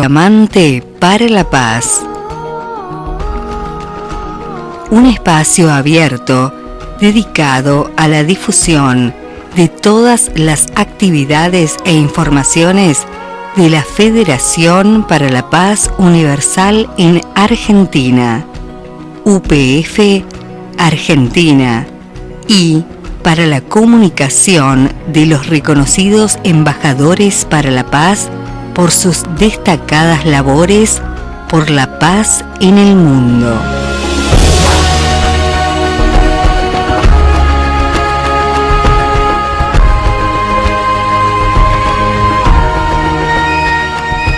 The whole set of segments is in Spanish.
Diamante para la Paz. Un espacio abierto dedicado a la difusión de todas las actividades e informaciones de la Federación para la Paz Universal en Argentina, UPF Argentina, y para la comunicación de los reconocidos embajadores para la paz por sus destacadas labores por la paz en el mundo.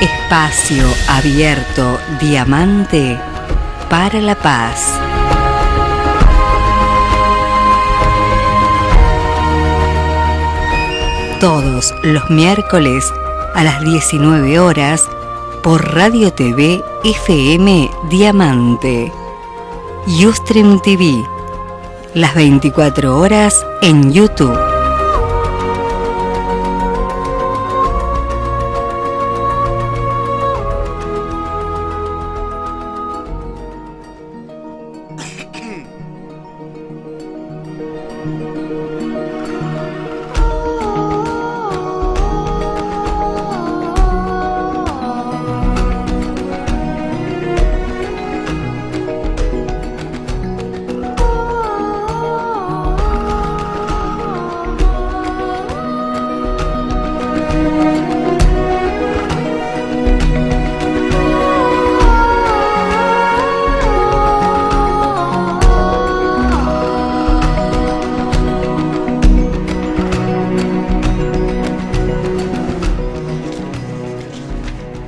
Espacio abierto Diamante para la Paz. Todos los miércoles a las 19 horas por Radio TV FM Diamante. Ustream TV. Las 24 horas en YouTube.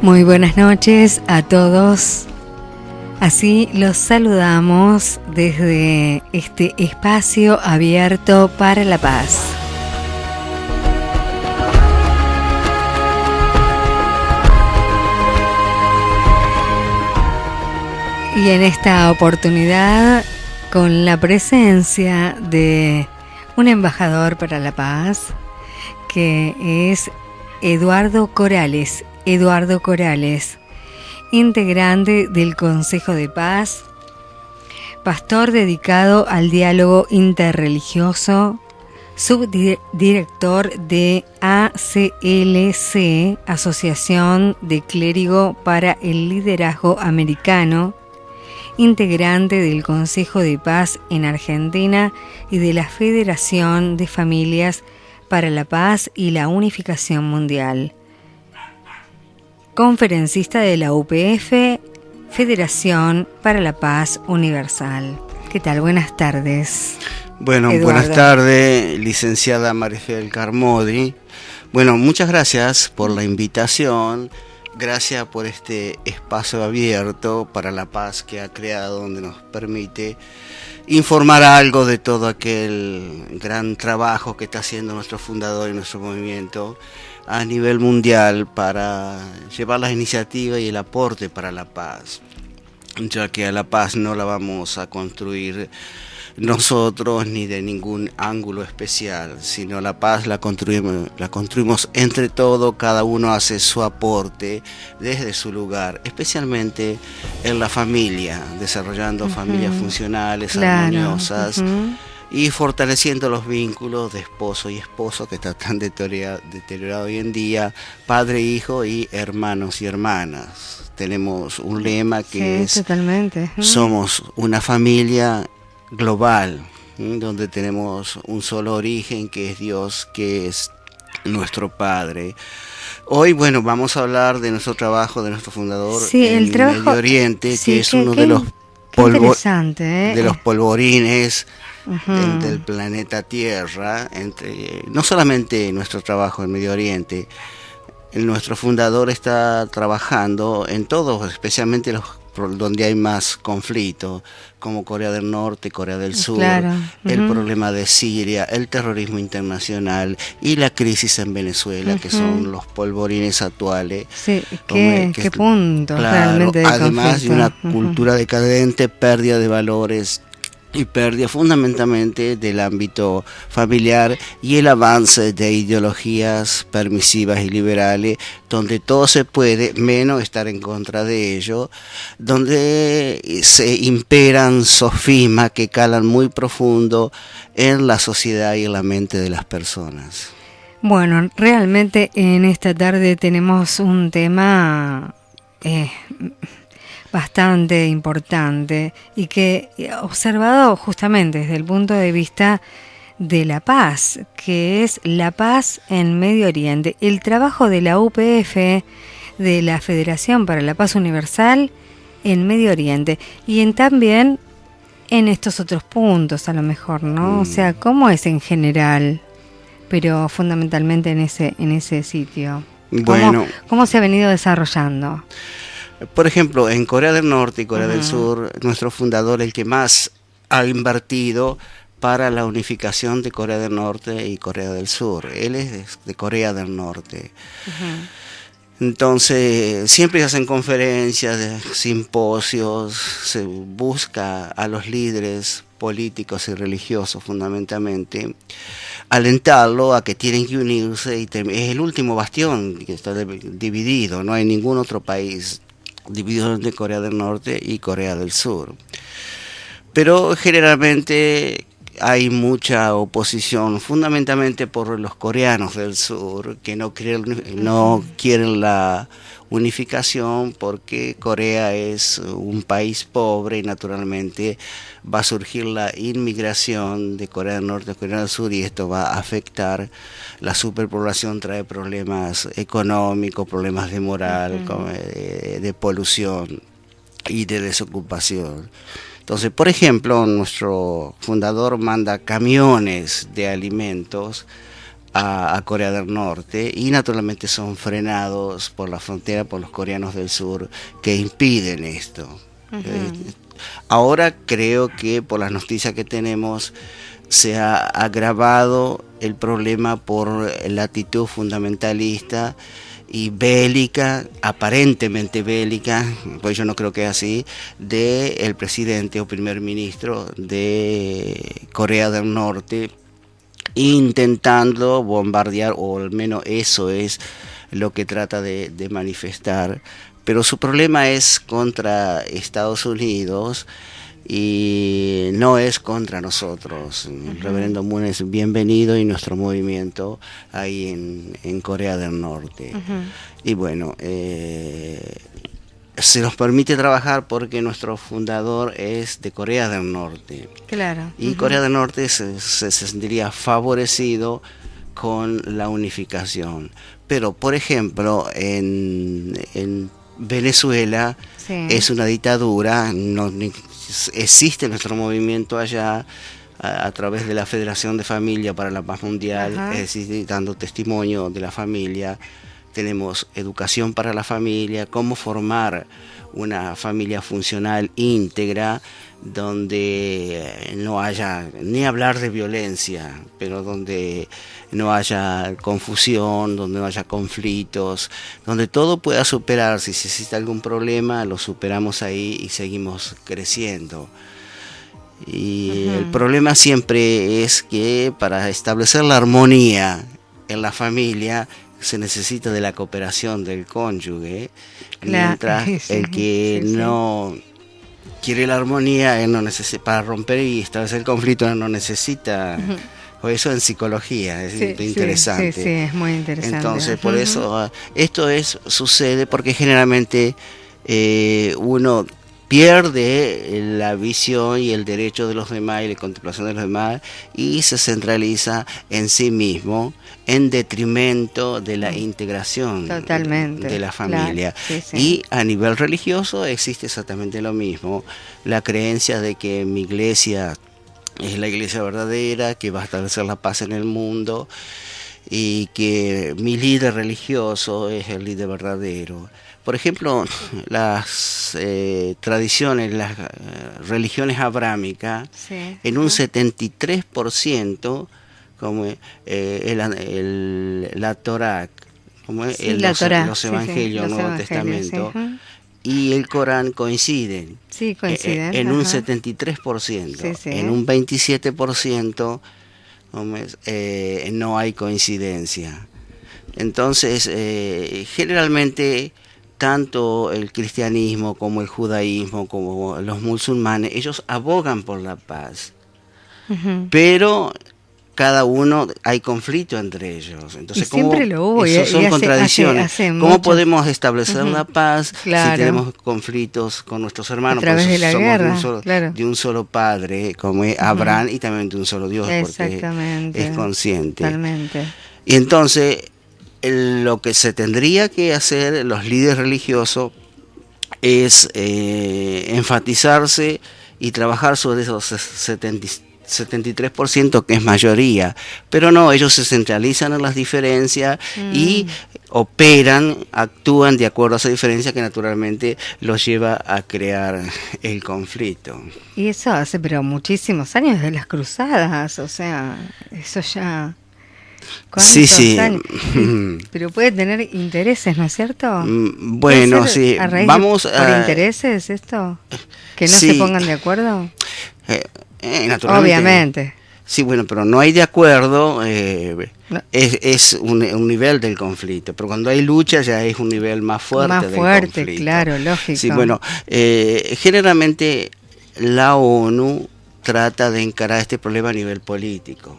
Muy buenas noches a todos. Así los saludamos desde este espacio abierto para la paz. Y en esta oportunidad, con la presencia de un embajador para la paz, que es Eduardo Corales, integrante del Consejo de Paz, pastor dedicado al diálogo interreligioso, subdirector de ACLC, Asociación de Clérigo para el Liderazgo Americano, integrante del Consejo de Paz en Argentina y de la Federación de Familias para la Paz y la Unificación Mundial. Conferencista de la UPF, Federación para la Paz Universal. ¿Qué tal? Buenas tardes. Bueno, Eduardo. Buenas tardes, licenciada Marifel Carmody. Bueno, muchas gracias por la invitación. Gracias por este espacio abierto para la paz que ha creado, donde nos permite informar algo de todo aquel gran trabajo que está haciendo nuestro fundador y nuestro movimiento a nivel mundial para llevar las iniciativas y el aporte para la paz, ya que a la paz no la vamos a construir nosotros ni de ningún ángulo especial, sino la paz la construimos entre todos. Cada uno hace su aporte desde su lugar, especialmente en la familia, desarrollando familias funcionales, armoniosas, y fortaleciendo los vínculos de esposo y esposo, que está tan deteriorado hoy en día, padre, hijo y hermanos y hermanas. Tenemos un lema que es totalmente. Somos una familia global, donde tenemos un solo origen, que es Dios, que es nuestro Padre. Hoy, bueno, vamos a hablar de nuestro trabajo, de nuestro fundador en el Medio Oriente, que es uno de los polvorines del planeta Tierra, no solamente nuestro trabajo en Medio Oriente. Nuestro fundador está trabajando en todos, especialmente donde hay más conflicto, como Corea del Norte, Corea del Sur, el problema de Siria, el terrorismo internacional y la crisis en Venezuela, que son los polvorines actuales. Sí, ¿qué punto realmente de además conflicto? De una cultura decadente, pérdida de valores y pérdida fundamentalmente del ámbito familiar y el avance de ideologías permisivas y liberales, donde todo se puede, menos estar en contra de ello, donde se imperan sofismas que calan muy profundo en la sociedad y en la mente de las personas. Bueno, realmente en esta tarde tenemos un tema bastante importante y que observado justamente desde el punto de vista de la paz, que es la paz en Medio Oriente, el trabajo de la UPF, de la Federación para la Paz Universal en Medio Oriente y también en estos otros puntos a lo mejor, ¿no? O sea, ¿cómo es en general? Pero fundamentalmente en ese sitio. Bueno, ¿Cómo se ha venido desarrollando? Por ejemplo, en Corea del Norte y Corea del Sur, nuestro fundador, el que más ha invertido para la unificación de Corea del Norte y Corea del Sur. Él es de Corea del Norte. Entonces, siempre se hacen conferencias, simposios, se busca a los líderes políticos y religiosos fundamentalmente, alentarlo a que tienen que unirse, y es el último bastión que está dividido, no hay ningún otro país dividido entre Corea del Norte y Corea del Sur. Pero generalmente hay mucha oposición, fundamentalmente por los coreanos del sur, que no quieren la unificación porque Corea es un país pobre y naturalmente va a surgir la inmigración de Corea del Norte a Corea del Sur y esto va a afectar la superpoblación, trae problemas económicos, problemas de moral, de polución y de desocupación. Entonces, por ejemplo, nuestro fundador manda camiones de alimentos a Corea del Norte y naturalmente son frenados por la frontera por los coreanos del sur que impiden esto. Ahora creo que por las noticias que tenemos se ha agravado el problema por la actitud fundamentalista y bélica, aparentemente bélica, pues yo no creo que es así, del presidente o primer ministro de Corea del Norte, intentando bombardear, o al menos eso es lo que trata de manifestar. Pero su problema es contra Estados Unidos y no es contra nosotros. El reverendo Moon es bienvenido y nuestro movimiento ahí en Corea del Norte. Y bueno, se nos permite trabajar porque nuestro fundador es de Corea del Norte. Claro. Y Corea del Norte se sentiría favorecido con la unificación. Pero, por ejemplo, en Venezuela es una dictadura, no existe nuestro movimiento allá a través de la Federación de Familia para la Paz Mundial, es decir, dando testimonio de la familia. Tenemos educación para la familia, cómo formar una familia funcional íntegra, donde no haya ni hablar de violencia, pero donde no haya confusión, donde no haya conflictos, donde todo pueda superarse. Si existe algún problema, lo superamos ahí y seguimos creciendo. Y el problema siempre es que para establecer la armonía en la familia se necesita de la cooperación del cónyuge, mientras el que no quiere la armonía, él no necesita, para romper y establecer el conflicto, él no necesita. Eso en psicología es interesante. Sí, es muy interesante. Entonces, por eso esto sucede porque generalmente uno pierde la visión y el derecho de los demás y la contemplación de los demás y se centraliza en sí mismo en detrimento de la integración de la familia. Claro, y a nivel religioso existe exactamente lo mismo, la creencia de que mi iglesia es la iglesia verdadera, que va a establecer la paz en el mundo y que mi líder religioso es el líder verdadero. Por ejemplo, las tradiciones, las religiones abrámicas, en un 73%, como la Torá, como los evangelios, Nuevo Testamento, y el Corán coinciden. Sí, coinciden. En un 73%, sí, sí. En un 27% no hay coincidencia. Entonces, generalmente, tanto el cristianismo como el judaísmo, como los musulmanes, ellos abogan por la paz. Pero cada uno, hay conflicto entre ellos. Entonces, siempre lo hubo. Eso son contradicciones. ¿Cómo podemos establecer la paz si tenemos conflictos con nuestros hermanos? A través de la guerra, de un solo padre, como es Abraham, y también de un solo Dios, porque es consciente. Totalmente. Y entonces, lo que se tendría que hacer los líderes religiosos es enfatizarse y trabajar sobre esos 73% que es mayoría, pero no, ellos se centralizan en las diferencias y actúan de acuerdo a esa diferencia, que naturalmente los lleva a crear el conflicto. Y eso hace pero muchísimos años, de las cruzadas, o sea, eso ya... Sí. Pero puede tener intereses, ¿no es cierto? Bueno, sí. Vamos ¿Por intereses esto? ¿Que no se pongan de acuerdo? Naturalmente. Obviamente. Sí, bueno, pero no hay de acuerdo, no. Es un nivel del conflicto, pero cuando hay lucha ya es un nivel más fuerte del conflicto. Claro, lógico. Sí, bueno, generalmente la ONU trata de encarar este problema a nivel político.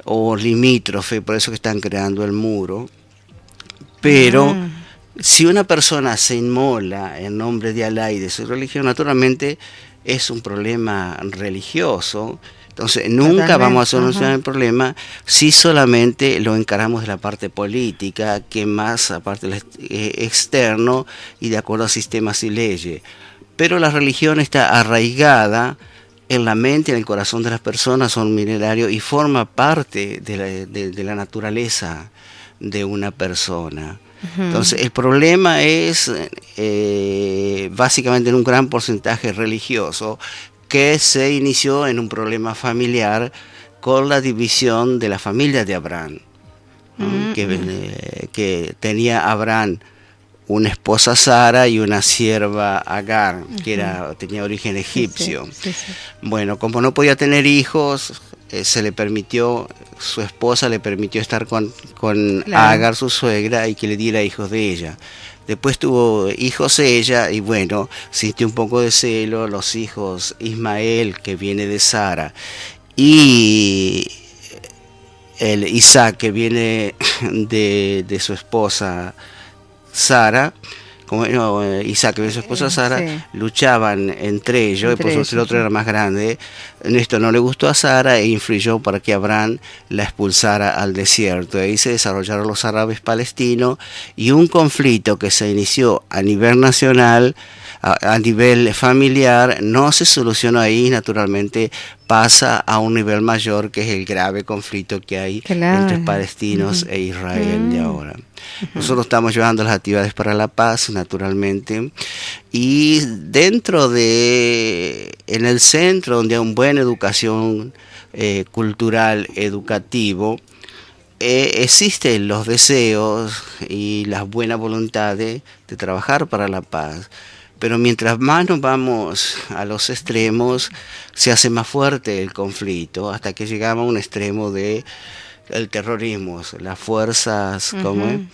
O limítrofe, por eso que están creando el muro. Pero si una persona se inmola en nombre de Alá y de su religión, naturalmente es un problema religioso. Entonces nunca vamos a solucionar el problema si solamente lo encaramos de la parte política, que más aparte del externo y de acuerdo a sistemas y leyes. Pero la religión está arraigada en la mente y en el corazón de las personas, son milenarios y forma parte de la naturaleza de una persona. Entonces el problema es básicamente en un gran porcentaje religioso, que se inició en un problema familiar con la división de la familia de Abraham, que tenía Abraham una esposa Sara y una sierva Agar, que tenía origen egipcio. Sí. Bueno, como no podía tener hijos, su esposa le permitió estar con Agar, su suegra, y que le diera hijos de ella. Después tuvo hijos ella, y bueno, sintió un poco de celo. Los hijos Ismael, que viene de Sara, y el Isaac, que viene de su esposa Sara, Isaac y su esposa Sara luchaban entre ellos, y por suerte el otro era más grande. Esto no le gustó a Sara e influyó para que Abraham la expulsara al desierto. Ahí se desarrollaron los árabes palestinos, y un conflicto que se inició a nivel nacional, a nivel familiar, no se solucionó ahí, naturalmente pasa a un nivel mayor, que es el grave conflicto que hay entre palestinos e Israel de ahora. Nosotros estamos llevando las actividades para la paz, naturalmente, y en el centro, donde hay una buena educación cultural, educativo, existen los deseos y las buenas voluntades de trabajar para la paz. Pero mientras más nos vamos a los extremos, se hace más fuerte el conflicto, hasta que llegamos a un extremo del terrorismo, las fuerzas como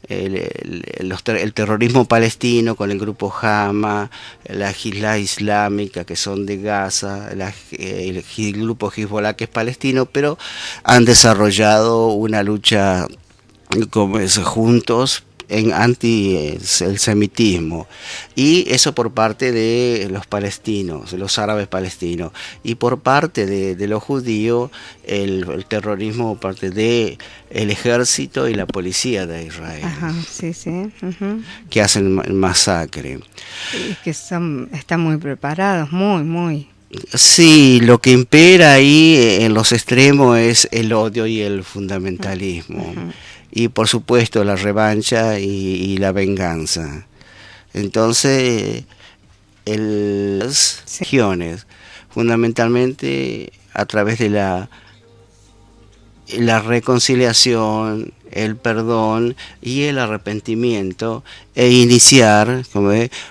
el terrorismo palestino con el grupo Hamas, la Jihad Islámica, que son de Gaza, el grupo Hezbollah, que es palestino, pero han desarrollado una lucha juntos en anti-semitismo, y eso por parte de los palestinos, de los árabes palestinos, y por parte de los judíos el terrorismo por parte de el ejército y la policía de Israel, que hacen masacre. Y que están muy preparados, muy. Sí, lo que impera ahí en los extremos es el odio y el fundamentalismo. Y por supuesto la revancha y la venganza. Entonces, las regiones, fundamentalmente a través de la reconciliación, el perdón y el arrepentimiento e iniciar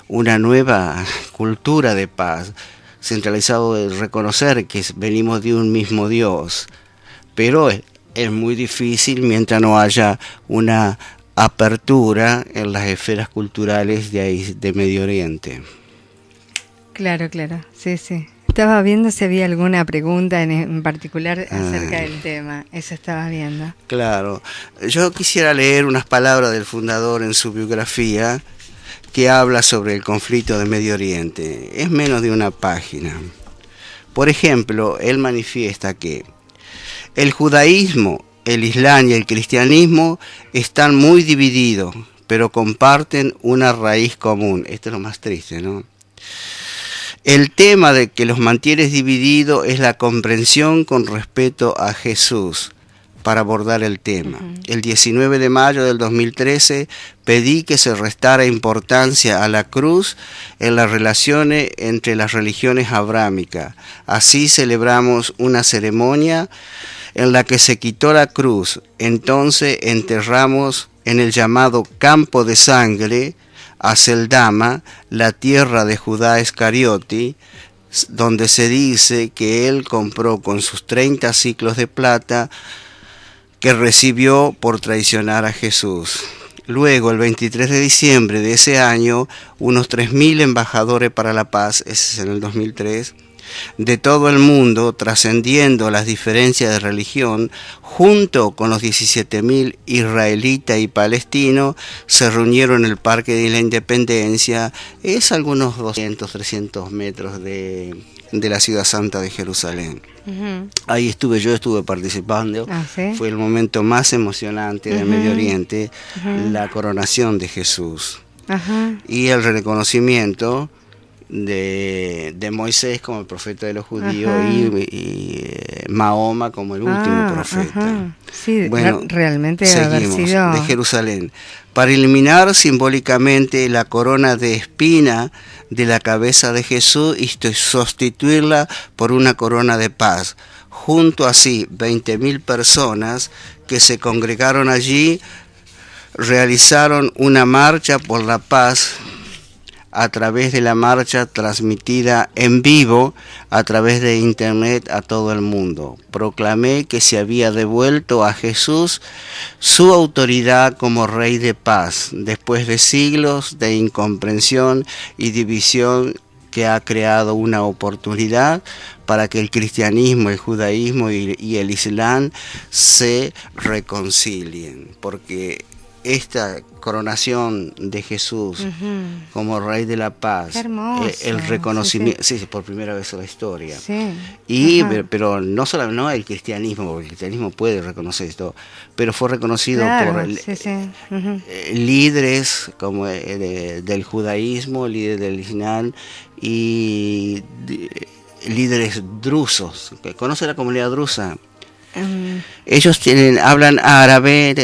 una nueva cultura de paz, centralizado en reconocer que venimos de un mismo Dios, pero es muy difícil mientras no haya una apertura en las esferas culturales de ahí, de Medio Oriente. Claro, sí. Estaba viendo si había alguna pregunta en particular acerca del tema. Eso estaba viendo. Claro. Yo quisiera leer unas palabras del fundador en su biografía que habla sobre el conflicto de Medio Oriente. Es menos de una página. Por ejemplo, él manifiesta que el judaísmo, el islam y el cristianismo están muy divididos, pero comparten una raíz común. Esto es lo más triste, ¿no? El tema de que los mantiene divididos es la comprensión con respecto a Jesús. Para abordar el tema. El 19 de mayo del 2013 pedí que se restara importancia a la cruz en las relaciones entre las religiones abrámicas. Así celebramos una ceremonia en la que se quitó la cruz. Entonces enterramos en el llamado campo de sangre a Seldama, la tierra de Judá Iscariote, donde se dice que él compró con sus 30 siclos de plata que recibió por traicionar a Jesús. Luego, el 23 de diciembre de ese año, unos 3.000 embajadores para la paz, ese es en el 2003, de todo el mundo, trascendiendo las diferencias de religión, junto con los 17.000 israelitas y palestinos, se reunieron en el Parque de la Independencia, es algunos 200, 300 metros de la ciudad santa de Jerusalén. Ahí estuve participando. ¿Sí? Fue el momento más emocionante del Medio Oriente, la coronación de Jesús y el reconocimiento de Moisés como el profeta de los judíos y Mahoma como el último profeta. Sí, bueno, realmente seguimos, haber sido de Jerusalén, para eliminar simbólicamente la corona de espina de la cabeza de Jesús y sustituirla por una corona de paz. Junto así 20.000 personas que se congregaron allí realizaron una marcha por la paz. A través de la marcha transmitida en vivo a través de internet a todo el mundo, proclamé que se había devuelto a Jesús su autoridad como Rey de paz, después de siglos de incomprensión y división que ha creado una oportunidad para que el cristianismo, el judaísmo y el islam se reconcilien, porque esta coronación de Jesús como Rey de la Paz, el reconocimiento, sí, por primera vez en la historia, y pero no solo el cristianismo, porque el cristianismo puede reconocer esto, pero fue reconocido por líderes como del judaísmo, líderes del islam y líderes drusos. ¿Conoce la comunidad drusa? Ellos hablan árabe,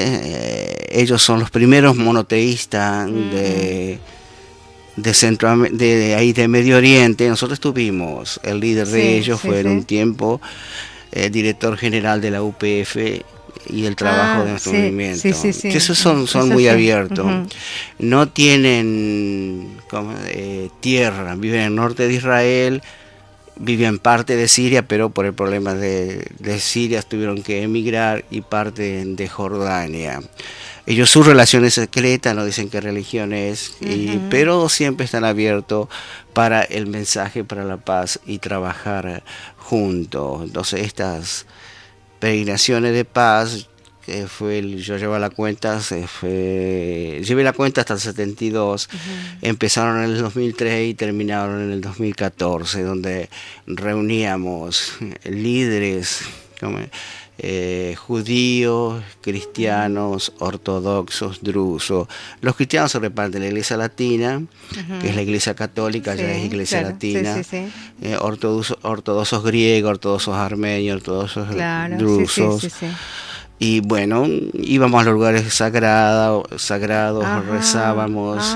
ellos son los primeros monoteístas de ahí de Medio Oriente. Nosotros tuvimos, el líder de ellos fue en un tiempo director general de la UPF y el trabajo de nuestro movimiento. Esos son muy abiertos. No tienen tierra, viven en el norte de Israel. Vivían parte de Siria, pero por el problema de Siria tuvieron que emigrar, y parte de Jordania. Ellos, sus relaciones secretas, no dicen qué religión es, pero siempre están abiertos para el mensaje, para la paz y trabajar juntos. Entonces estas peregrinaciones de paz, yo llevé la cuenta hasta el 72, empezaron en el 2003 y terminaron en el 2014, donde reuníamos líderes judíos, cristianos, ortodoxos, drusos. Los cristianos se reparten en la iglesia latina, que es la iglesia católica, ya es iglesia latina, ortodoxos griegos, ortodoxos armenios, ortodoxos drusos. Y bueno, íbamos a los lugares sagrados, Ajá. rezábamos,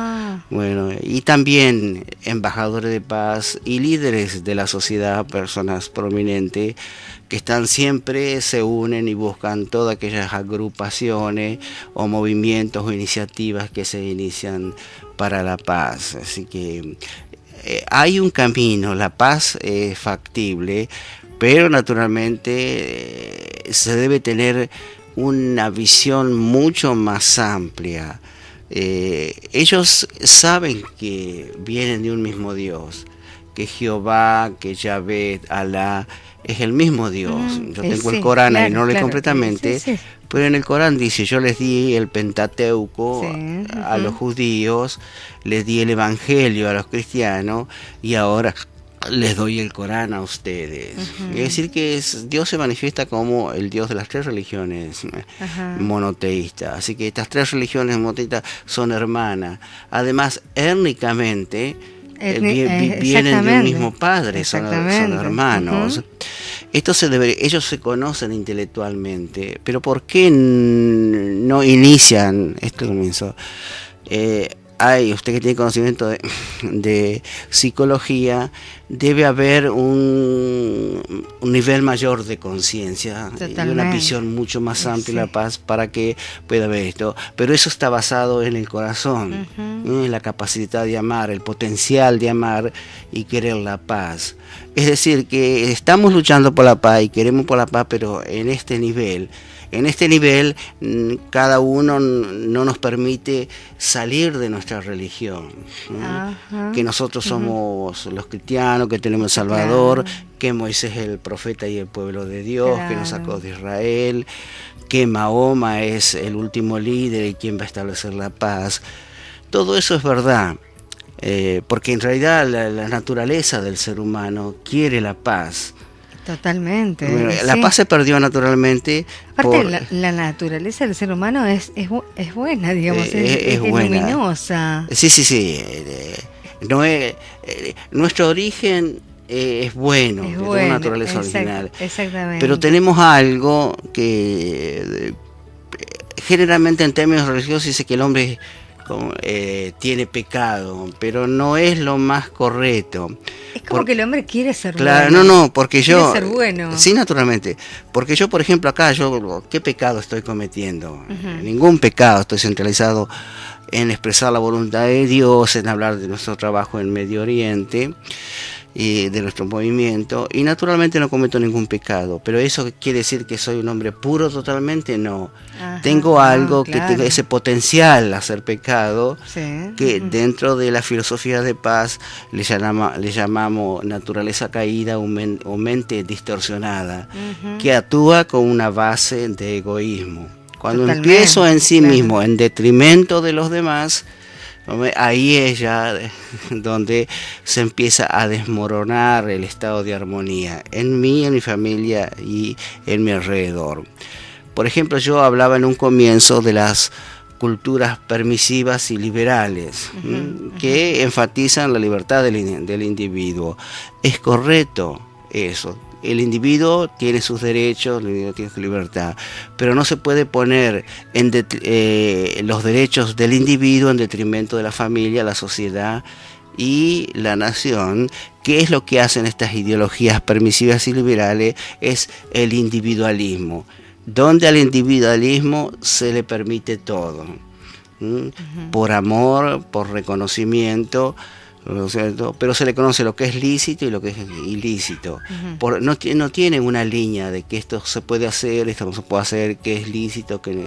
bueno, y también embajadores de paz y líderes de la sociedad, personas prominentes, que están siempre, se unen y buscan todas aquellas agrupaciones o movimientos o iniciativas que se inician para la paz. Así que hay un camino, la paz es factible, pero naturalmente se debe tener una visión mucho más amplia. Ellos saben que vienen de un mismo Dios, que Jehová, que Yahvé, Alá, es el mismo Dios. Yo tengo el Corán, claro, y no lo leo completamente, pero en el Corán dice, yo les di el Pentateuco a los judíos, les di el Evangelio a los cristianos, y ahora les doy el Corán a ustedes. Es decir, que Dios se manifiesta como el Dios de las tres religiones monoteístas. Así que estas tres religiones monoteístas son hermanas. Además, étnicamente vienen de un mismo padre, son hermanos. Esto ellos se conocen intelectualmente, pero ¿por qué no inician este comienzo? Usted que tiene conocimiento de psicología, debe haber un nivel mayor de conciencia y una visión mucho más amplia de la paz para que pueda haber esto. Pero eso está basado en el corazón, en la capacidad de amar, el potencial de amar y querer la paz. Es decir, que estamos luchando por la paz y queremos por la paz, pero en este nivel. En este nivel, cada uno no nos permite salir de nuestra religión, que nosotros somos los cristianos, que tenemos el Salvador, que Moisés es el profeta y el pueblo de Dios, que nos sacó de Israel, que Mahoma es el último líder y quien va a establecer la paz. Todo eso es verdad, porque en realidad la naturaleza del ser humano quiere la paz. Totalmente. Bueno, la paz se perdió naturalmente. Aparte, la naturaleza del ser humano es buena, digamos, es buena. Luminosa. Sí. Nuestro origen es bueno, es una naturaleza original. Exactamente. Pero tenemos algo que generalmente en términos religiosos dice que el hombre tiene pecado, pero no es lo más correcto. Es como que el hombre quiere ser bueno. No, porque yo... Quiere ser bueno. Sí, naturalmente. Porque yo, por ejemplo, acá, ¿qué pecado estoy cometiendo? Ningún pecado. Estoy centralizado en expresar la voluntad de Dios, en hablar de nuestro trabajo en Medio Oriente y de nuestro movimiento, y naturalmente no cometo ningún pecado, pero eso quiere decir que soy un hombre puro totalmente, no. Tengo algo que tenga ese potencial a hacer pecado, que dentro de la filosofía de paz le llamamos naturaleza caída o mente distorsionada, que actúa con una base de egoísmo. Cuando empiezo en sí mismo, en detrimento de los demás, ahí es ya donde se empieza a desmoronar el estado de armonía en mí, en mi familia y en mi alrededor. Por ejemplo, yo hablaba en un comienzo de las culturas permisivas y liberales, que enfatizan la libertad del individuo. Es correcto eso. El individuo tiene sus derechos, el individuo tiene su libertad, pero no se puede poner los derechos del individuo en detrimento de la familia, la sociedad y la nación. ¿Qué es lo que hacen estas ideologías permisivas y liberales? Es el individualismo, donde al individualismo se le permite todo, por amor, por reconocimiento, ¿no es cierto? Pero se le conoce lo que es lícito y lo que es ilícito. No tienen una línea de que esto se puede hacer, esto no se puede hacer, que es lícito, que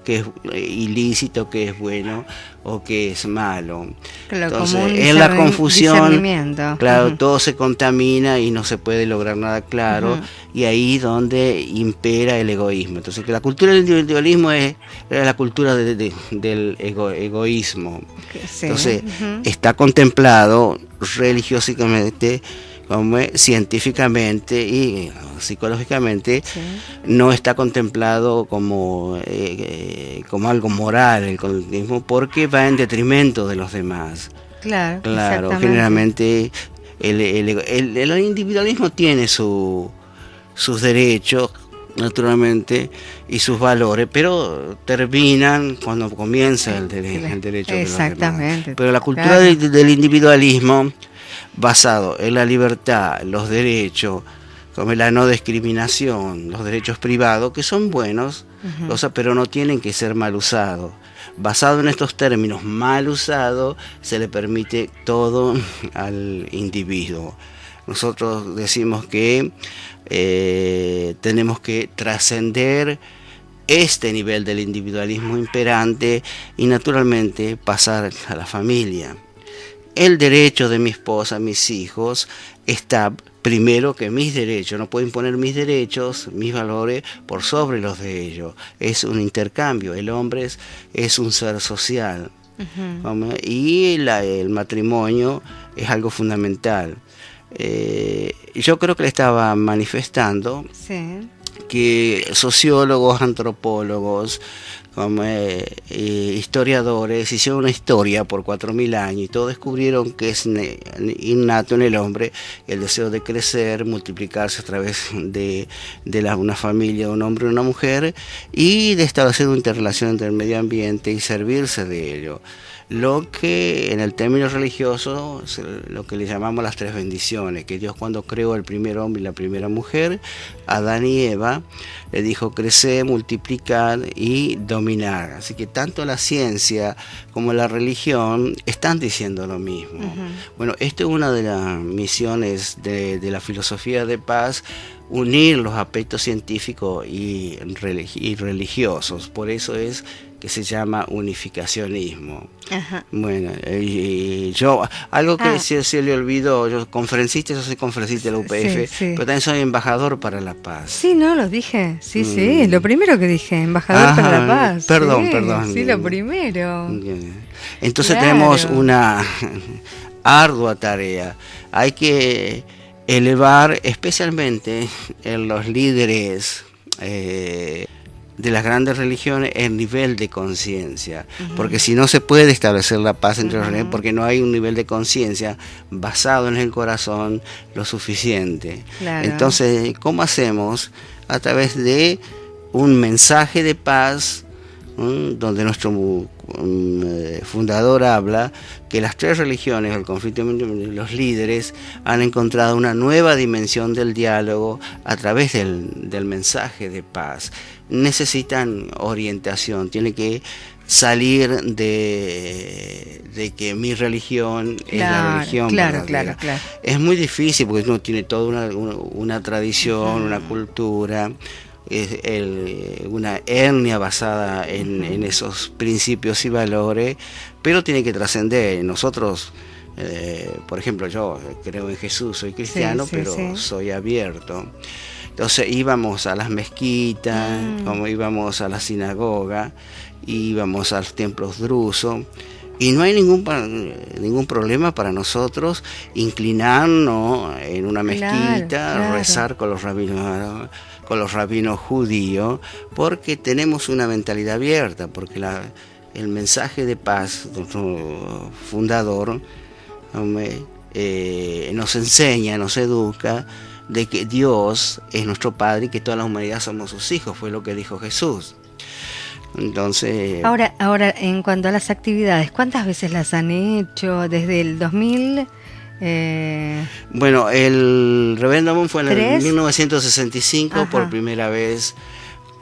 es ilícito, que es bueno o que es malo. Claro, entonces, en la confusión, claro, todo se contamina y no se puede lograr nada claro, y ahí donde impera el egoísmo. Entonces, que la cultura del individualismo es la cultura del egoísmo. Entonces, está contemplado religiosamente, científicamente y psicológicamente, no está contemplado como algo moral el conductismo, porque va en detrimento de los demás. Claro, generalmente el individualismo tiene sus derechos, naturalmente, y sus valores, pero terminan cuando comienza el derecho de los demás. Pero la cultura del individualismo, basado en la libertad, los derechos, como la no discriminación, los derechos privados, que son buenos, pero no tienen que ser mal usados. Basado en estos términos, mal usado, se le permite todo al individuo. Nosotros decimos que tenemos que trascender este nivel del individualismo imperante y naturalmente pasar a la familia. El derecho de mi esposa, mis hijos, está primero que mis derechos. No puedo imponer mis derechos, mis valores por sobre los de ellos. Es un intercambio. El hombre es un ser social. Y el matrimonio es algo fundamental. Yo creo que le estaba manifestando que sociólogos, antropólogos, historiadores hicieron una historia por 4.000 años y todos descubrieron que es innato en el hombre el deseo de crecer, multiplicarse a través de una familia, un hombre y una mujer, y de establecer una interrelación entre el medio ambiente y servirse de ello. Lo que en el término religioso, lo que le llamamos las 3 bendiciones, que Dios cuando creó el primer hombre y la primera mujer, Adán y Eva, le dijo crecer, multiplicar y dominar. Así que tanto la ciencia como la religión están diciendo lo mismo. Bueno, esta es una de las misiones de la filosofía de paz, unir los aspectos científicos y religiosos. Por eso es que se llama unificacionismo. Bueno, y yo, algo que se le olvidó, yo soy conferencista de la UPF, pero también soy embajador para la paz. Sí, no, lo dije, sí, lo primero que dije, embajador para la paz. Perdón. Sí, lo primero. Entonces tenemos una ardua tarea. Hay que elevar especialmente en los líderes de las grandes religiones el nivel de conciencia, porque si no se puede establecer la paz entre los religiones, porque no hay un nivel de conciencia basado en el corazón lo suficiente. Entonces, ¿cómo hacemos? A través de un mensaje de paz, donde nuestro fundador habla que las 3 religiones, el conflicto, los líderes han encontrado una nueva dimensión del diálogo a través del mensaje de paz. Necesitan orientación, tienen que salir de que mi religión es la religión verdadera. Es muy difícil porque uno tiene toda una tradición, una cultura, una etnia basada en esos principios y valores, pero tiene que trascender. Nosotros, por ejemplo, yo creo en Jesús, soy cristiano, pero soy abierto. Entonces íbamos a las mezquitas, como íbamos a la sinagoga, íbamos a los templos drusos, y no hay ningún problema para nosotros inclinarnos en una mezquita, rezar con los rabinos judíos, porque tenemos una mentalidad abierta, porque el mensaje de paz de nuestro fundador nos enseña, nos educa de que Dios es nuestro Padre y que toda la humanidad somos sus hijos, fue lo que dijo Jesús. Entonces, ahora en cuanto a las actividades, ¿cuántas veces las han hecho desde el 2000? Bueno, el Reverendo Moon fue en el 1965 por primera vez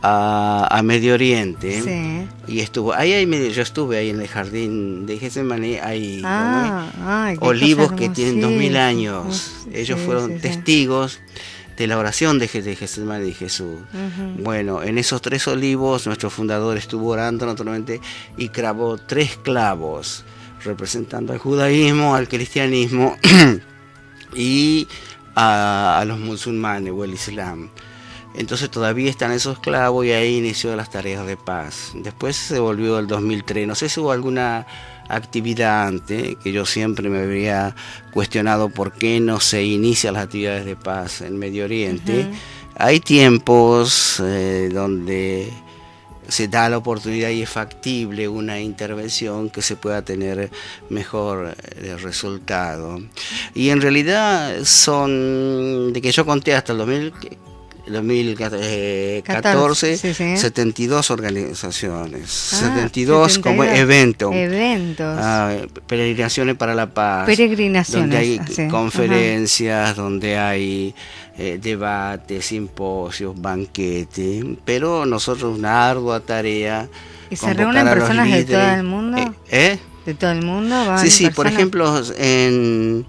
a Medio Oriente, y estuvo yo estuve ahí en el jardín de Getsemaní, hay olivos que tienen 2000 años. Ellos fueron testigos de la oración de Getsemaní de Jesús. Bueno, en esos 3 olivos nuestro fundador estuvo orando naturalmente y clavó 3 clavos representando al judaísmo, al cristianismo y a los musulmanes o el islam. Entonces todavía están esos clavos y ahí inició las tareas de paz. Después se volvió el 2003. No sé si hubo alguna actividad antes, que yo siempre me habría cuestionado por qué no se inician las actividades de paz en Medio Oriente. Hay tiempos donde se da la oportunidad y es factible una intervención que se pueda tener mejor resultado. Y en realidad son, de que yo conté hasta el 2000, 2014, sí, sí. 72 organizaciones, 72 como eventos. Peregrinaciones para la paz. Peregrinaciones. Donde hay así. conferencias, donde hay debates, simposios, banquetes. Pero nosotros una ardua tarea. ¿Y se reúnen personas de todo el mundo? ¿De todo el mundo? Sí, sí, por ejemplo, en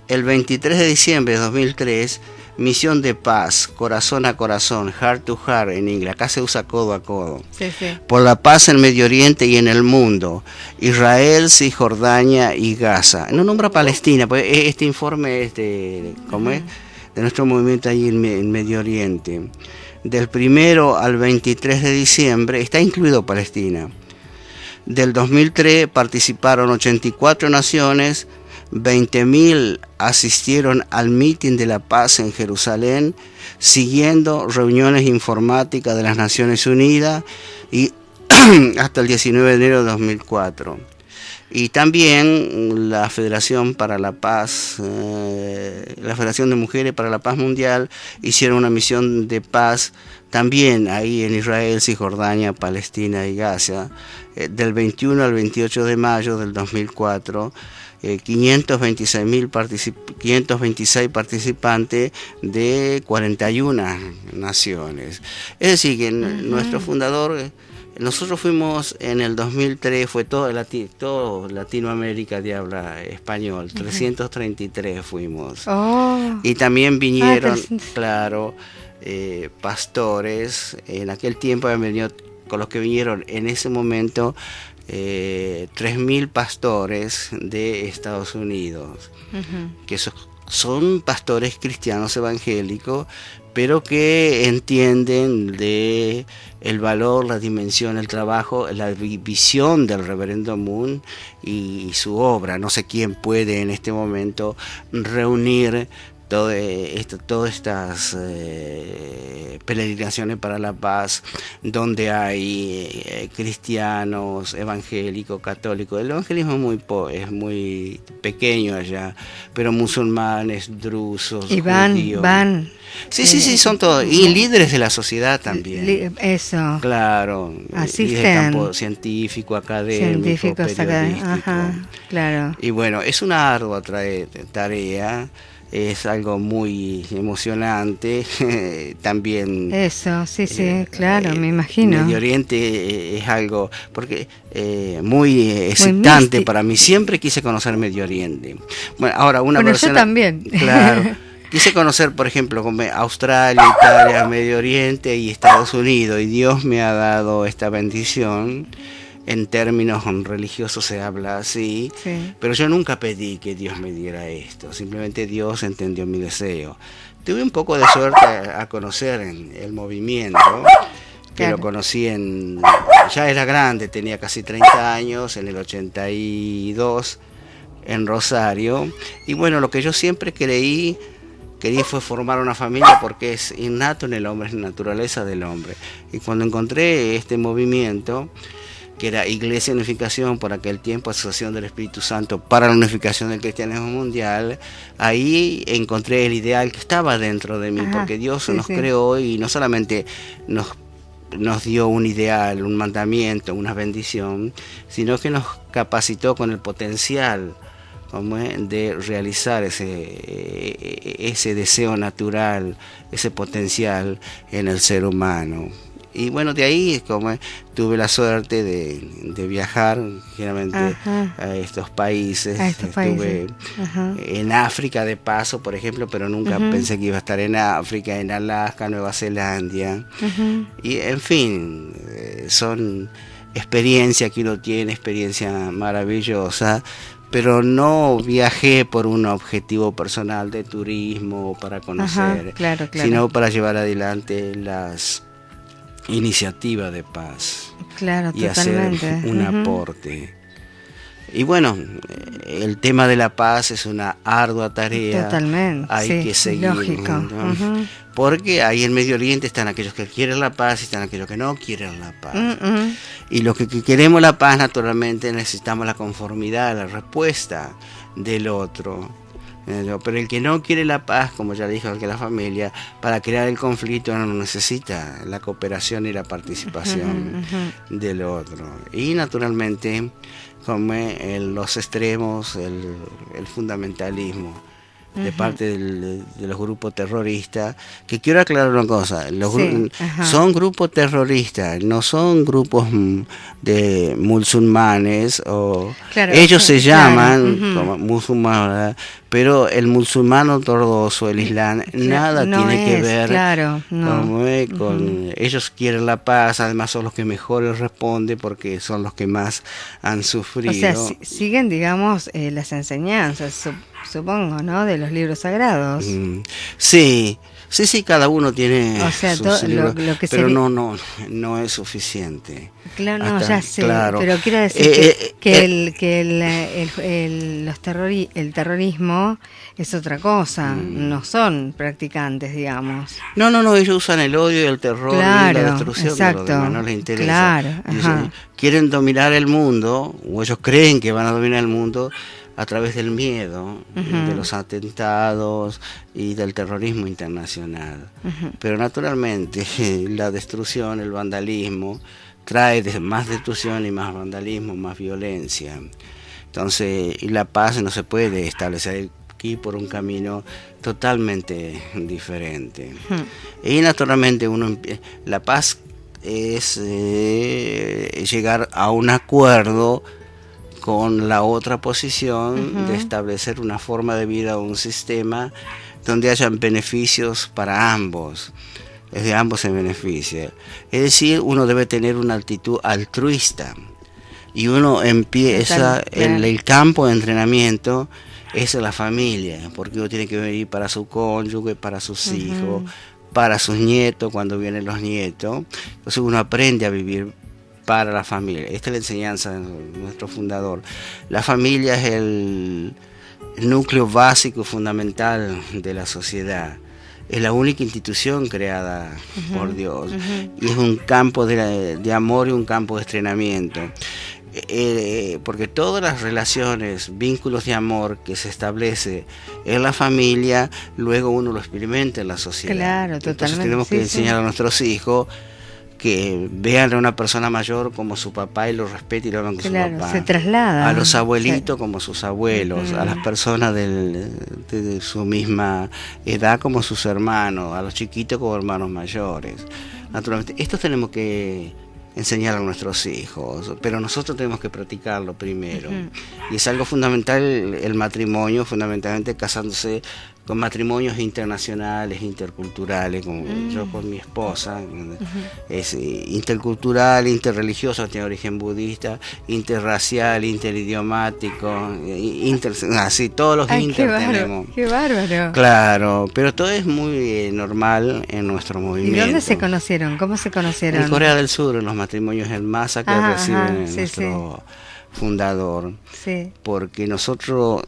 el 23 de diciembre de 2003, Misión de Paz, Corazón a Corazón, Heart to Heart en inglés, acá se usa codo a codo, sí, sí. Por la paz en Medio Oriente y en el mundo, Israel, Cisjordania y Gaza. No nombra Palestina, pues este informe es de nuestro movimiento allí en Medio Oriente. Del 1 al 23 de diciembre está incluido Palestina. Del 2003 participaron 84 naciones, 20.000 asistieron al mitin de la paz en Jerusalén, siguiendo reuniones informáticas de las Naciones Unidas y hasta el 19 de enero de 2004. Y también la Federación para la Paz, la Federación de Mujeres para la Paz Mundial hicieron una misión de paz también ahí en Israel, Cisjordania, Palestina y Gaza, del 21 al 28 de mayo del 2004. 526 participantes de 41 naciones. Es decir, que nuestro fundador, nosotros fuimos en el 2003, fue todo Latinoamérica de habla español, 333 fuimos. Y también vinieron, claro, pastores, en aquel tiempo habían venido, con los que vinieron en ese momento, 3.000 pastores de Estados Unidos, que son pastores cristianos evangélicos, pero que entienden de el valor, la dimensión, el trabajo, la visión del Reverendo Moon y su obra. No sé quién puede en este momento reunir todas estas peregrinaciones para la paz, donde hay cristianos, evangélicos, católicos. El evangelismo es muy pequeño allá, pero musulmanes, drusos, judíos. Sí, son todos. Y líderes de la sociedad también. Eso. Claro. Asisten. Del campo científico, académico, periodístico. Ajá, claro. Y bueno, es una ardua tarea. Es algo muy emocionante, también. Eso, sí, claro, me imagino. Medio Oriente es algo, porque muy excitante muy para mí. Siempre quise conocer Medio Oriente. Bueno, ahora persona, yo también. Claro. Quise conocer, por ejemplo, como Australia, Italia, Medio Oriente y Estados Unidos, y Dios me ha dado esta bendición. En términos religiosos se habla así, pero yo nunca pedí que Dios me diera esto, simplemente Dios entendió mi deseo. Tuve un poco de suerte a conocer en el movimiento, que lo conocí ya era grande, tenía casi 30 años, en el 82, en Rosario, y bueno, lo que yo siempre quería fue formar una familia, porque es innato en el hombre, es naturaleza del hombre. Y cuando encontré este movimiento, que era Iglesia Unificación, por aquel tiempo Asociación del Espíritu Santo para la Unificación del Cristianismo Mundial, ahí encontré el ideal que estaba dentro de mí, porque Dios nos creó y no solamente nos dio un ideal, un mandamiento, una bendición, sino que nos capacitó con el potencial de realizar ese deseo natural, ese potencial en el ser humano. Y bueno, de ahí tuve la suerte de viajar generalmente a estos países. Estuve en África de paso, por ejemplo, pero nunca pensé que iba a estar en África, en Alaska, Nueva Zelanda. Y en fin, son experiencias que uno tiene, experiencia maravillosa, pero no viajé por un objetivo personal de turismo para conocer, sino para llevar adelante las iniciativa de paz, y totalmente. Hacer un aporte. Y bueno, el tema de la paz es una ardua tarea. Totalmente. Hay que seguir. Lógico. Porque ahí en Medio Oriente están aquellos que quieren la paz y están aquellos que no quieren la paz. Y los que queremos la paz, naturalmente necesitamos la conformidad, la respuesta del otro. Pero el que no quiere la paz, como ya dijo que la familia, para crear el conflicto no necesita la cooperación y la participación del otro. Y naturalmente, como en los extremos, el fundamentalismo de parte de los grupos terroristas, que quiero aclarar una cosa, son grupos terroristas, no son grupos de musulmanes, o claro, ellos se llaman como musulmanes, pero el musulmán ortodoxo, el islam, nada no tiene que ver con ellos quieren la paz, además son los que mejor les responde porque son los que más han sufrido. O sea, siguen, digamos, las enseñanzas, supongo, ¿no? De los libros sagrados. Sí, cada uno tiene sus libros, lo que pero no es suficiente. Claro, no, ya sé, pero quiero decir el terrorismo es otra cosa, no son practicantes, digamos. No, ellos usan el odio y el terror y la destrucción de los demás, no les interesa. Claro, quieren dominar el mundo, o ellos creen que van a dominar el mundo a través del miedo, de los atentados y del terrorismo internacional. Pero naturalmente la destrucción, el vandalismo, trae más destrucción y más vandalismo, más violencia. Entonces, y la paz no se puede establecer aquí por un camino totalmente diferente. Y naturalmente la paz es llegar a un acuerdo con la otra posición de establecer una forma de vida o un sistema donde hayan beneficios para ambos. De ambos se beneficia. Es decir, uno debe tener una actitud altruista. Y uno empieza, el campo de entrenamiento es la familia, porque uno tiene que venir para su cónyuge, para sus hijos, para sus nietos, cuando vienen los nietos. Entonces uno aprende a vivir para la familia. Esta es la enseñanza de nuestro fundador. La familia es el núcleo básico y fundamental de la sociedad. Es la única institución creada por Dios y es un campo de amor y un campo de entrenamiento. Porque todas las relaciones, vínculos de amor que se establece en la familia, luego uno lo experimenta en la sociedad. Claro, totalmente. Entonces tenemos que enseñar a nuestros hijos que vean a una persona mayor como su papá y lo respeten y lo hagan con su papá. Se traslada. A los abuelitos como sus abuelos, a las personas de su misma edad como sus hermanos, a los chiquitos como hermanos mayores. Naturalmente, esto tenemos que enseñar a nuestros hijos, pero nosotros tenemos que practicarlo primero. Y es algo fundamental el matrimonio, fundamentalmente casándose con matrimonios internacionales, interculturales, como yo con mi esposa, es intercultural, interreligioso, tiene origen budista, interracial, interidiomático, así todos los tenemos. ¡Qué bárbaro! Claro, pero todo es muy normal en nuestro movimiento. ¿Y dónde se conocieron? ¿Cómo se conocieron? En Corea del Sur, en los matrimonios en masa que reciben nuestro fundador, porque nosotros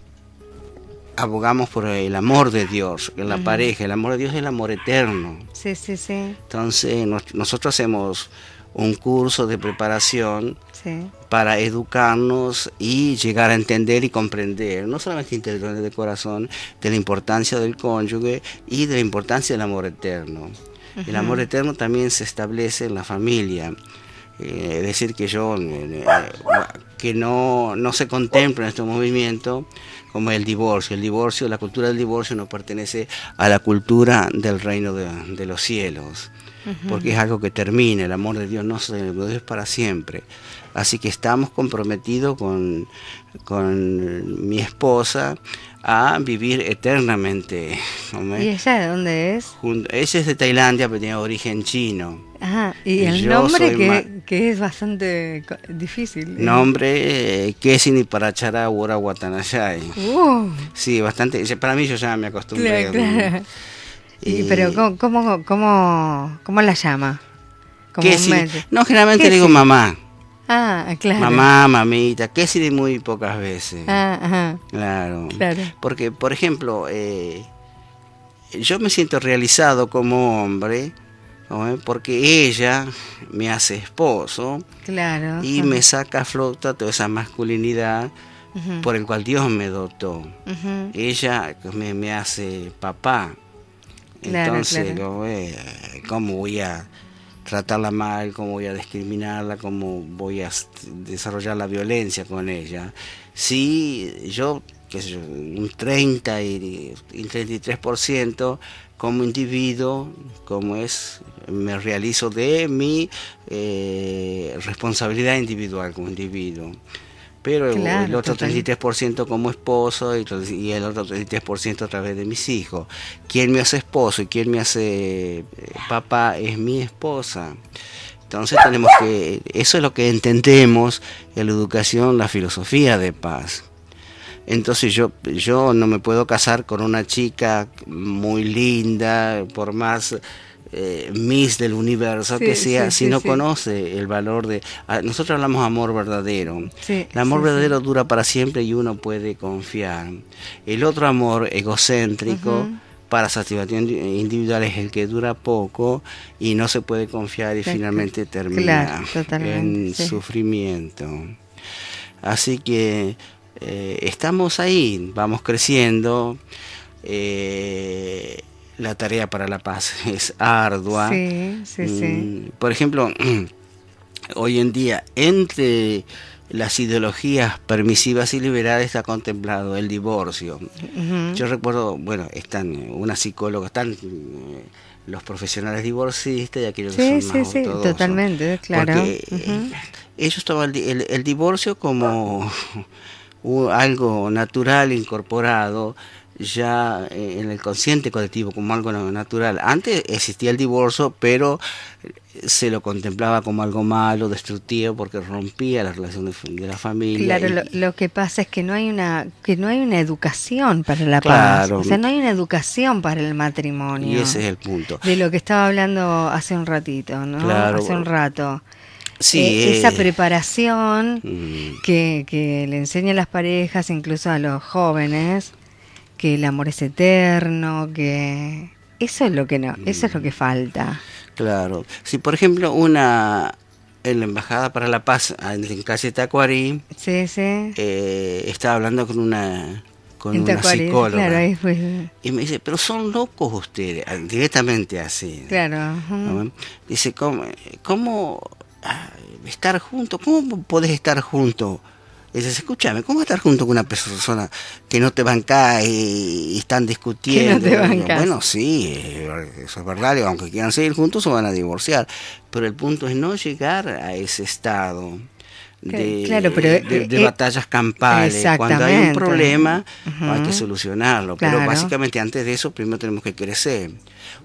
abogamos por el amor de Dios en la pareja. El amor de Dios es el amor eterno. Entonces nosotros hacemos un curso de preparación para educarnos y llegar a entender y comprender, no solamente intelectualmente de corazón, de la importancia del cónyuge y de la importancia del amor eterno. El amor eterno también se establece en la familia. Es decir, que que no se contempla en este movimiento como el divorcio. La cultura del divorcio no pertenece a la cultura del reino de los cielos, porque es algo que termina. El amor de Dios no es para siempre. Así que estamos comprometidos con mi esposa a vivir eternamente. ¿Y ella de dónde es? Ella es de Tailandia, pero tiene origen chino. Ajá, y el nombre que es bastante difícil. Nombre Kesini Parachara Ura Watanashai. Sí, bastante. Para mí yo ya me acostumbré. Claro. Pero ¿cómo la llama? No, generalmente digo mamá. Claro. Mamá, mamita, Kesini muy pocas veces. Claro. Porque, por ejemplo, yo me siento realizado como hombre, ¿no? Porque ella me hace esposo y me saca a flota toda esa masculinidad por el cual Dios me dotó. Ella me hace papá. Entonces, ¿cómo voy a tratarla mal? ¿Cómo voy a discriminarla? ¿Cómo voy a desarrollar la violencia con ella? Sí, yo, qué sé yo, un 30 y 33% como individuo, me realizo de mi responsabilidad individual como individuo. Pero el otro 33% como esposo y el otro 33% a través de mis hijos. Quien me hace esposo y quien me hace papá es mi esposa. Entonces eso es lo que entendemos en la educación, la filosofía de paz. Entonces yo no me puedo casar con una chica muy linda, por más Miss del universo que sea, si no conoce el valor de... Nosotros hablamos amor verdadero. El amor verdadero dura para siempre y uno puede confiar. El otro amor egocéntrico para satisfacción individual es el que dura poco y no se puede confiar y finalmente termina en sufrimiento. Así que estamos ahí, vamos creciendo. La tarea para la paz es ardua. Por ejemplo, hoy en día, entre las ideologías permisivas y liberales está contemplado el divorcio. Yo recuerdo, están una psicóloga, están los profesionales divorcistas y aquellos que son más ortodoxos. Totalmente, claro. Porque ellos toman el divorcio como algo natural, incorporado ya en el consciente colectivo, como algo natural. Antes existía el divorcio, pero se lo contemplaba como algo malo, destructivo, porque rompía la relación de la familia. Claro, lo que pasa es que no hay una educación para la paz. O sea, no hay una educación para el matrimonio. Y ese es el punto. De lo que estaba hablando hace un ratito, ¿no? Claro. Hace un rato. Sí, esa preparación que le enseña a las parejas, incluso a los jóvenes, que el amor es eterno, que eso es lo que eso es lo que falta. Claro. Si por ejemplo en la Embajada para la Paz en calle Tacuarí, estaba hablando con una psicóloga, claro, ahí fue. Y me dice, pero son locos ustedes, directamente así. Claro. ¿No? Dice, ¿cómo estar juntos? ¿Cómo podés estar juntos? Dices, escúchame, ¿cómo estar junto con una persona que no te banca y están discutiendo? Que no te bancas. Bueno, sí, eso es verdad, aunque quieran seguir juntos se van a divorciar, pero el punto es no llegar a ese estado de batallas campales. Cuando hay un problema hay que solucionarlo, pero básicamente antes de eso primero tenemos que crecer.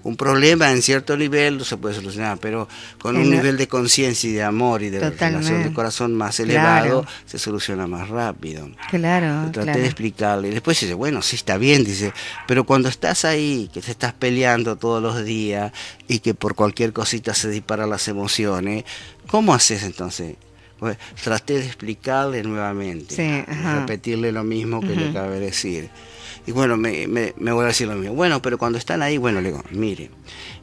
Un problema en cierto nivel no se puede solucionar, pero con un nivel de conciencia y de amor y de relación de corazón más elevado se soluciona más rápido. Traté de explicarle y después dice, bueno, sí está bien, dice, pero cuando estás ahí, que te estás peleando todos los días y que por cualquier cosita se disparan las emociones, ¿cómo haces entonces? Pues, traté de explicarle nuevamente, repetirle lo mismo que le acabé de decir. Y bueno, me voy a decir lo mismo. Bueno, pero cuando están ahí, le digo, mire,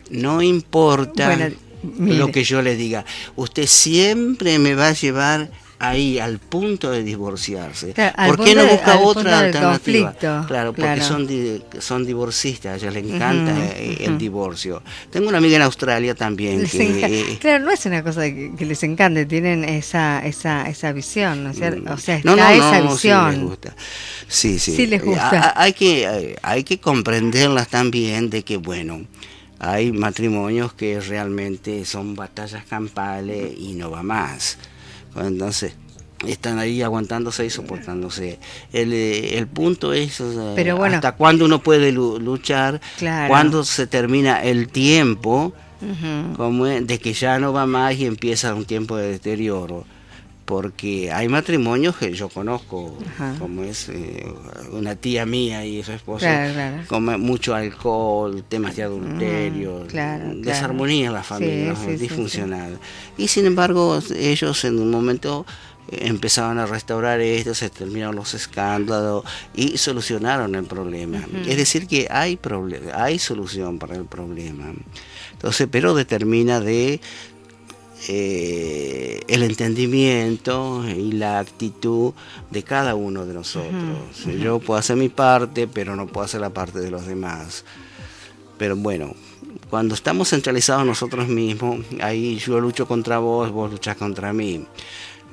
no importa lo que yo le diga, usted siempre me va a llevar ahí al punto de divorciarse. ¿Por qué no busca otra alternativa? Claro, porque son divorcistas, a ellos les encanta el divorcio. Tengo una amiga en Australia también claro, no es una cosa que les encante, tienen esa visión, ¿no es cierto? O sea, esa visión. Sí les gusta. Sí les gusta. Hay que comprenderlas también de que, hay matrimonios que realmente son batallas campales y no va más. Entonces están ahí aguantándose y soportándose. El punto es hasta cuándo uno puede luchar, cuándo se termina el tiempo de que ya no va más y empieza un tiempo de deterioro. Porque hay matrimonios que yo conozco, como es una tía mía y su esposo, come mucho alcohol, temas de adulterio, desarmonía en la familia, disfuncional. Y sin embargo, ellos en un momento empezaban a restaurar esto, se terminaron los escándalos y solucionaron el problema. Es decir, que hay solución para el problema. Entonces, pero determina de el entendimiento y la actitud de cada uno de nosotros. Yo puedo hacer mi parte, pero no puedo hacer la parte de los demás. Pero bueno, cuando estamos centralizados nosotros mismos, ahí yo lucho contra vos, vos luchás contra mí.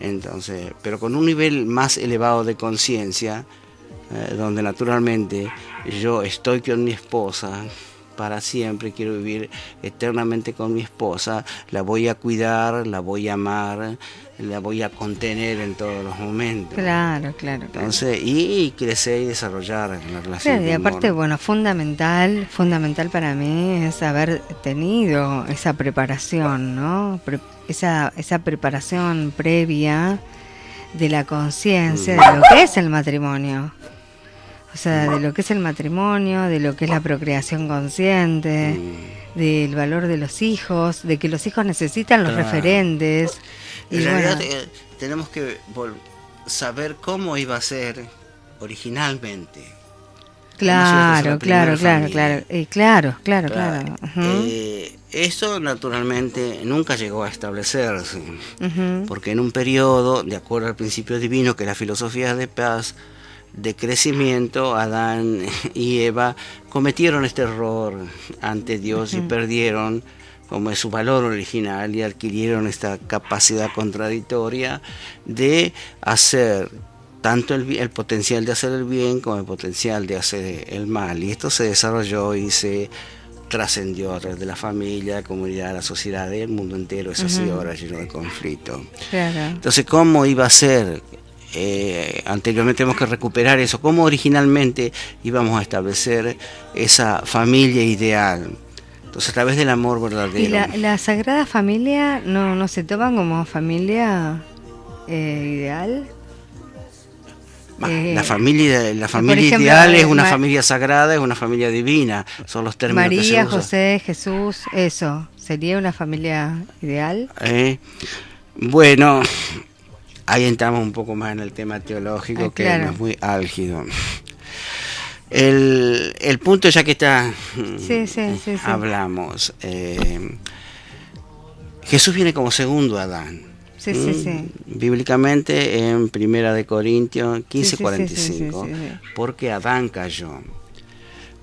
Entonces, pero con un nivel más elevado de conciencia, donde naturalmente yo estoy con mi esposa para siempre, quiero vivir eternamente con mi esposa, la voy a cuidar, la voy a amar, la voy a contener en todos los momentos. Claro. Entonces, y crecer y desarrollar la relación. Claro, y aparte, bueno, fundamental para mí es haber tenido esa preparación, ¿no? Esa preparación previa de la conciencia de lo que es el matrimonio. O sea, de lo que es el matrimonio, de lo que es la procreación consciente, del valor de los hijos, de que los hijos necesitan los referentes. En realidad tenemos que saber cómo iba a ser originalmente. Claro. Esto naturalmente nunca llegó a establecerse, porque en un periodo, de acuerdo al principio divino, que es la filosofía de paz, de crecimiento, Adán y Eva cometieron este error ante Dios y perdieron como es su valor original y adquirieron esta capacidad contradictoria de hacer tanto el potencial de hacer el bien como el potencial de hacer el mal, y esto se desarrolló y se trascendió a través de la familia, la comunidad, la sociedad, el mundo entero. Es así ahora, lleno de conflicto. Claro. Entonces, ¿cómo iba a ser? Anteriormente tenemos que recuperar eso. ¿Cómo originalmente íbamos a establecer esa familia ideal? Entonces, a través del amor verdadero. ¿Y la Sagrada Familia no se toma como familia ideal? La familia ejemplo, ideal es una familia sagrada, es una familia divina. Son los términos María, que se usan. José, Jesús, eso. ¿Sería una familia ideal? Bueno, ahí entramos un poco más en el tema teológico, que claro. no es muy álgido. El punto, ya que está, sí. hablamos, Jesús viene como segundo Adán. Sí. Bíblicamente en 1 Corintios 15:45, sí. porque Adán cayó.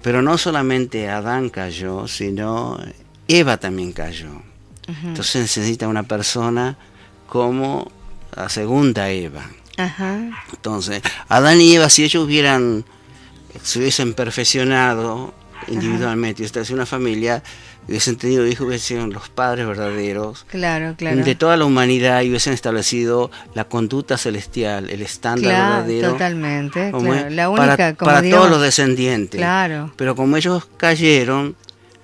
Pero no solamente Adán cayó, sino Eva también cayó. Entonces necesita una persona como la segunda Eva. Entonces, Adán y Eva, si ellos se hubiesen perfeccionado individualmente y establecido una familia, hubiesen tenido hijos, hubiesen sido los padres verdaderos de toda la humanidad y hubiesen establecido la conducta celestial, el estándar verdadero. Totalmente, la única, para todos los descendientes. Claro. Pero como ellos cayeron,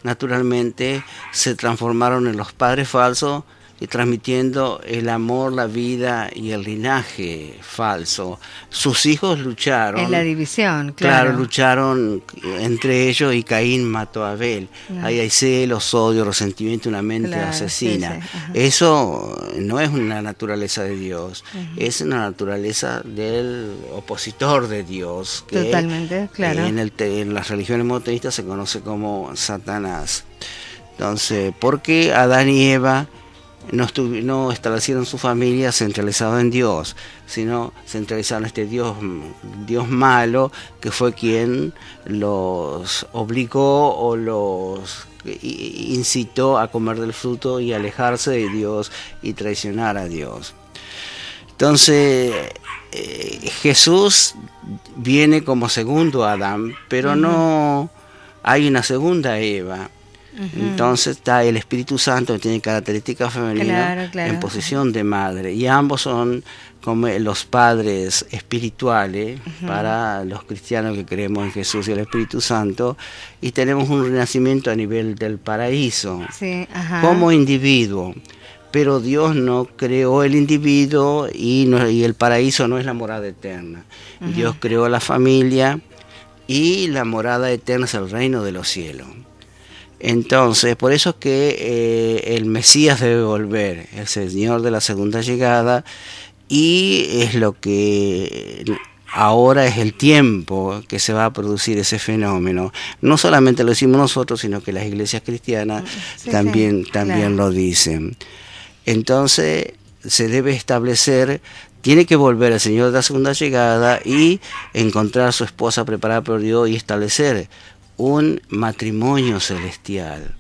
naturalmente se transformaron en los padres falsos y transmitiendo el amor, la vida y el linaje falso. Sus hijos lucharon. En la división, claro. Lucharon entre ellos y Caín mató a Abel. Ahí hay celos, odio, resentimiento, una mente asesina. Sí. Eso no es una naturaleza de Dios, es una naturaleza del opositor de Dios. Que totalmente, claro. En las religiones monoteístas se conoce como Satanás. Entonces, ¿por qué Adán y Eva no establecieron su familia centralizada en Dios, sino centralizada en este Dios malo, que fue quien los obligó o los incitó a comer del fruto y alejarse de Dios y traicionar a Dios? Entonces, Jesús viene como segundo Adán, pero no hay una segunda Eva. Entonces está el Espíritu Santo, que tiene características femeninas, en posición de madre, y ambos son como los padres espirituales para los cristianos que creemos en Jesús y el Espíritu Santo, y tenemos un renacimiento a nivel del paraíso como individuo. Pero Dios no creó el individuo y el paraíso no es la morada eterna. Dios creó la familia y la morada eterna es el reino de los cielos. Entonces, por eso es que el Mesías debe volver, el Señor de la segunda llegada, y es lo que ahora es el tiempo que se va a producir ese fenómeno. No solamente lo decimos nosotros, sino que las iglesias cristianas también lo dicen. Entonces se debe establecer, tiene que volver el Señor de la segunda llegada y encontrar a su esposa preparada por Dios y establecer un matrimonio celestial.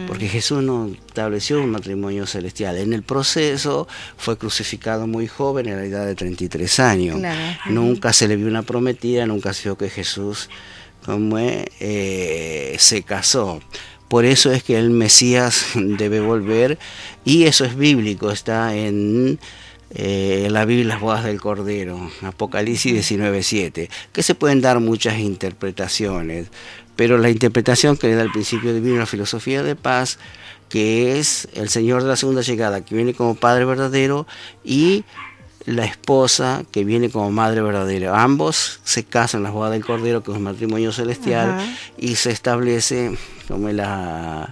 Porque Jesús no estableció un matrimonio celestial. En el proceso fue crucificado muy joven, a la edad de 33 años. Claro. Nunca se le vio una prometida, nunca se vio que Jesús se casó. Por eso es que el Mesías debe volver, y eso es bíblico, está en la Biblia, las bodas del Cordero, Apocalipsis 19:7, que se pueden dar muchas interpretaciones, pero la interpretación que le da el principio divino, la filosofía de paz, que es el Señor de la segunda llegada, que viene como Padre verdadero, y la esposa que viene como madre verdadera. Ambos se casan en las bodas del Cordero, que es un matrimonio celestial, y se establece como las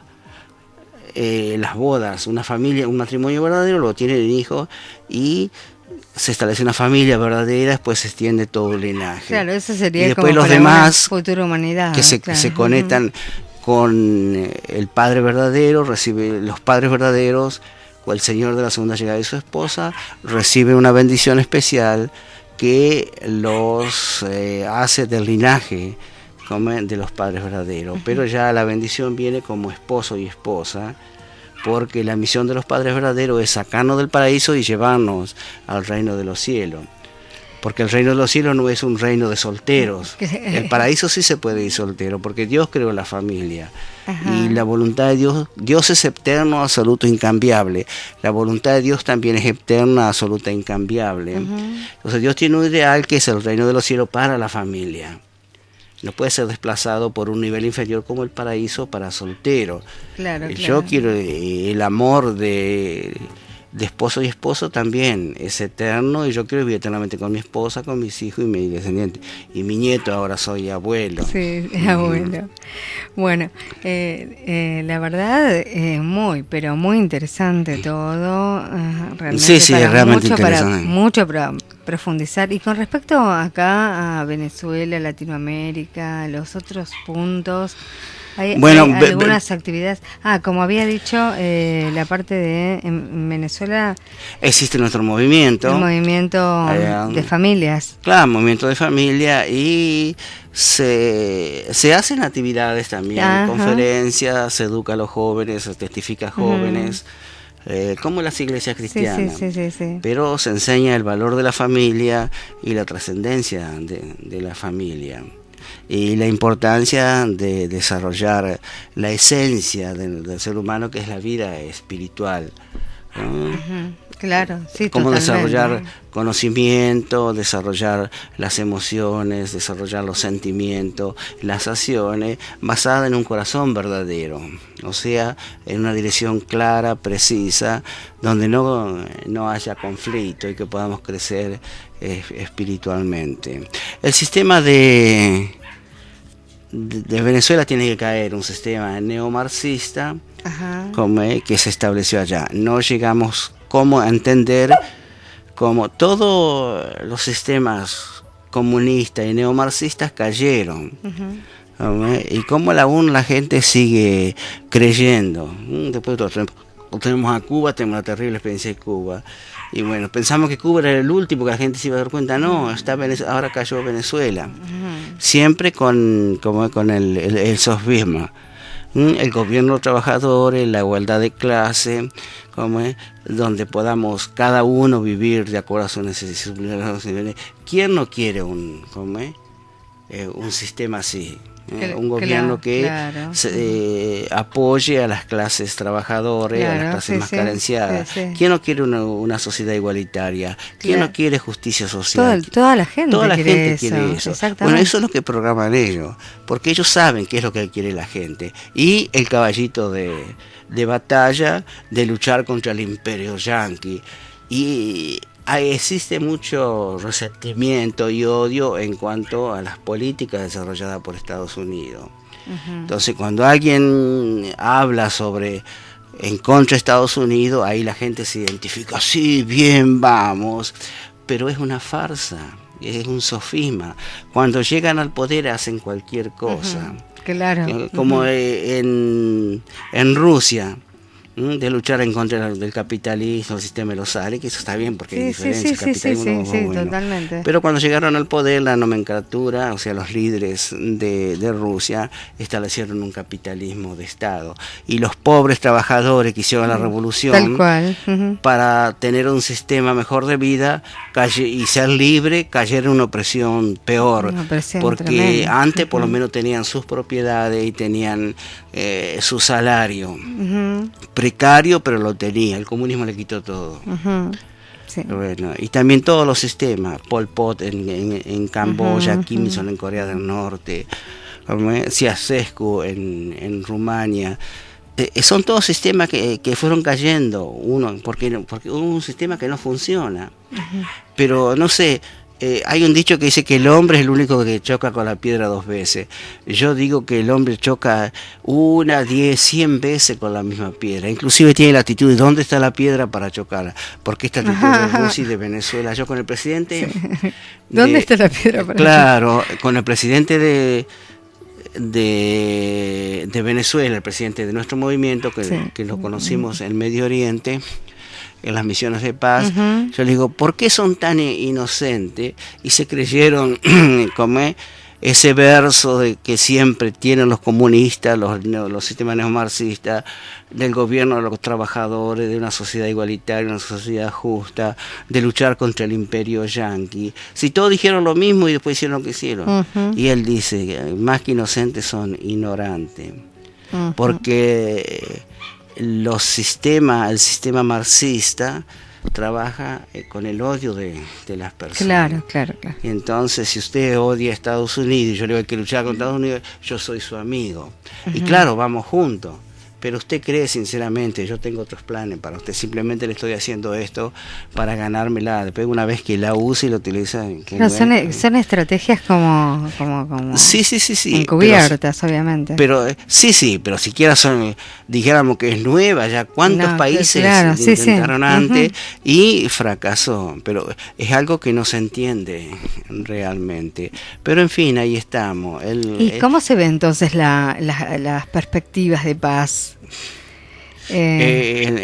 bodas, una familia, un matrimonio verdadero, lo tienen hijos, y se establece una familia verdadera, después se extiende todo el linaje. Claro, eso sería y después como los para demás una futura humanidad, que se conectan con el Padre verdadero, recibe los padres verdaderos, o el Señor de la segunda llegada de su esposa, recibe una bendición especial que los hace del linaje de los padres verdaderos. Pero ya la bendición viene como esposo y esposa, porque la misión de los padres verdaderos es sacarnos del paraíso y llevarnos al reino de los cielos. Porque el reino de los cielos no es un reino de solteros. El paraíso sí se puede ir soltero, porque Dios creó la familia. Y la voluntad de Dios, Dios es eterno, absoluto, incambiable. La voluntad de Dios también es eterna, absoluta, incambiable. Entonces Dios tiene un ideal que es el reino de los cielos para la familia. No puede ser desplazado por un nivel inferior como el paraíso para solteros. Claro, Yo quiero el amor de esposo y esposo también es eterno, y yo quiero vivir eternamente con mi esposa, con mis hijos y mis descendientes, y mi nieto. Ahora soy abuelo. Sí, abuelo. Bueno, la verdad pero muy interesante todo. Realmente sí, es realmente mucho para profundizar. Y con respecto acá a Venezuela, Latinoamérica, los otros puntos, hay algunas actividades. Como había dicho, la parte de en Venezuela existe nuestro movimiento. El movimiento de familias. Claro, movimiento de familia, y se hacen actividades también, conferencias, se educa a los jóvenes, se testifica a jóvenes, como las iglesias cristianas. Sí. Pero se enseña el valor de la familia y la trascendencia de la familia, y la importancia de desarrollar la esencia del ser humano, que es la vida espiritual. Claro, sí, cómo totalmente. Desarrollar conocimiento, desarrollar las emociones, desarrollar los sentimientos, las acciones, basadas en un corazón verdadero, o sea, en una dirección clara, precisa, donde no haya conflicto y que podamos crecer espiritualmente. El sistema de Venezuela tiene que caer, un sistema neomarxista, que se estableció allá. No llegamos a entender cómo todos los sistemas comunistas y neomarxistas cayeron, y cómo aún la gente sigue creyendo. Después tenemos a Cuba, tenemos la terrible experiencia de Cuba, y bueno, pensamos que Cuba era el último, que la gente se iba a dar cuenta. No, ahora cayó Venezuela, siempre con el sofisma, el gobierno trabajador, la igualdad de clase, donde podamos cada uno vivir de acuerdo a sus necesidades. ¿Quién no quiere un sistema así? Un gobierno que apoye a las clases trabajadoras, a las clases más carenciadas. ¿Quién no quiere una sociedad igualitaria? ¿Quién no quiere justicia social? Toda la gente quiere eso. Bueno, eso es lo que programan ellos, porque ellos saben qué es lo que quiere la gente. Y el caballito de batalla de luchar contra el imperio yanqui. Y existe mucho resentimiento y odio en cuanto a las políticas desarrolladas por Estados Unidos. Entonces, cuando alguien habla en contra de Estados Unidos, ahí la gente se identifica, sí, bien, vamos, pero es una farsa, es un sofisma. Cuando llegan al poder hacen cualquier cosa. Claro. Como en Rusia. de luchar en contra del capitalismo, el sistema de los sales, que eso está bien porque hay diferencias, el capitalismo no es bueno. Totalmente. Pero cuando llegaron al poder, la nomenclatura, o sea, los líderes de Rusia, establecieron un capitalismo de Estado. Y los pobres trabajadores que hicieron la revolución, tal cual, para tener un sistema mejor de vida y ser libre, cayeron en una opresión peor. Porque tremenda. Antes por lo menos tenían sus propiedades y tenían su salario. Precario, pero lo tenía. El comunismo le quitó todo. Sí. Bueno, y también todos los sistemas, Pol Pot en Camboya, Kim Il-sung en Corea del Norte, Ceausescu en Rumania, son todos sistemas que fueron cayendo, porque hubo un sistema que no funciona, pero no sé. Hay un dicho que dice que el hombre es el único que choca con la piedra 2 veces. Yo digo que el hombre choca 1, 10, 100 veces con la misma piedra. Inclusive tiene la actitud de dónde está la piedra para chocarla. Porque esta actitud de Rusia y de Venezuela. Yo con el presidente... Sí. ¿Dónde está la piedra para Claro, con el presidente de Venezuela, el presidente de nuestro movimiento, que lo conocimos en Medio Oriente, en las misiones de paz, yo le digo, ¿por qué son tan inocentes? Y se creyeron como ese verso de que siempre tienen los comunistas, los sistemas neomarxistas, del gobierno de los trabajadores, de una sociedad igualitaria, una sociedad justa, de luchar contra el imperio yanqui. Si todos dijeron lo mismo y después hicieron lo que hicieron. Y él dice, más que inocentes son ignorantes. Porque el sistema marxista trabaja con el odio de las personas. Claro. Y entonces, si usted odia a Estados Unidos y yo le digo que luchar con Estados Unidos, yo soy su amigo. Y claro, vamos juntos. Pero usted cree sinceramente, yo tengo otros planes para usted, simplemente le estoy haciendo esto para ganármela. Después una vez que la use y la utiliza... son estrategias como sí, encubiertas, obviamente. Pero pero siquiera dijéramos que es nueva, ya cuántos países intentaron antes y fracasó. Pero es algo que no se entiende realmente. Pero en fin, ahí estamos. ¿Y cómo se ve entonces las perspectivas de paz?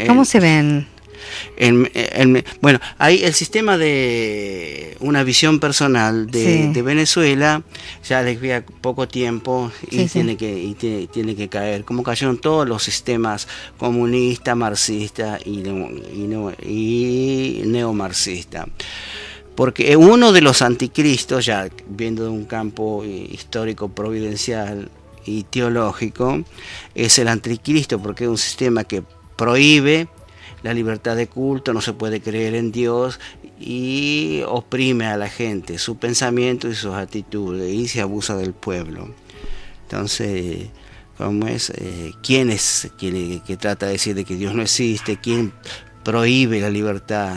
¿Cómo se ven? Bueno, hay el sistema de una visión personal de Venezuela, ya les queda poco tiempo y tiene que caer, como cayeron todos los sistemas comunistas, marxistas y neomarxistas. Porque uno de los anticristos, ya viendo de un campo histórico providencial y teológico, es el anticristo, porque es un sistema que prohíbe la libertad de culto, no se puede creer en Dios y oprime a la gente, su pensamiento y sus actitudes, y se abusa del pueblo. Entonces, ¿cómo es? ¿Quién es quien que trata de decir de que Dios no existe? ¿Quién prohíbe la libertad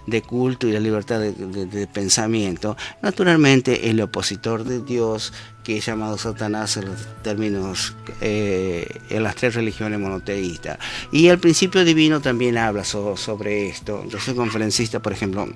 de culto y la libertad de pensamiento? Naturalmente el opositor de Dios, que es llamado Satanás en los términos en las 3 religiones monoteístas. Y el principio divino también habla sobre esto. Yo soy conferencista, por ejemplo,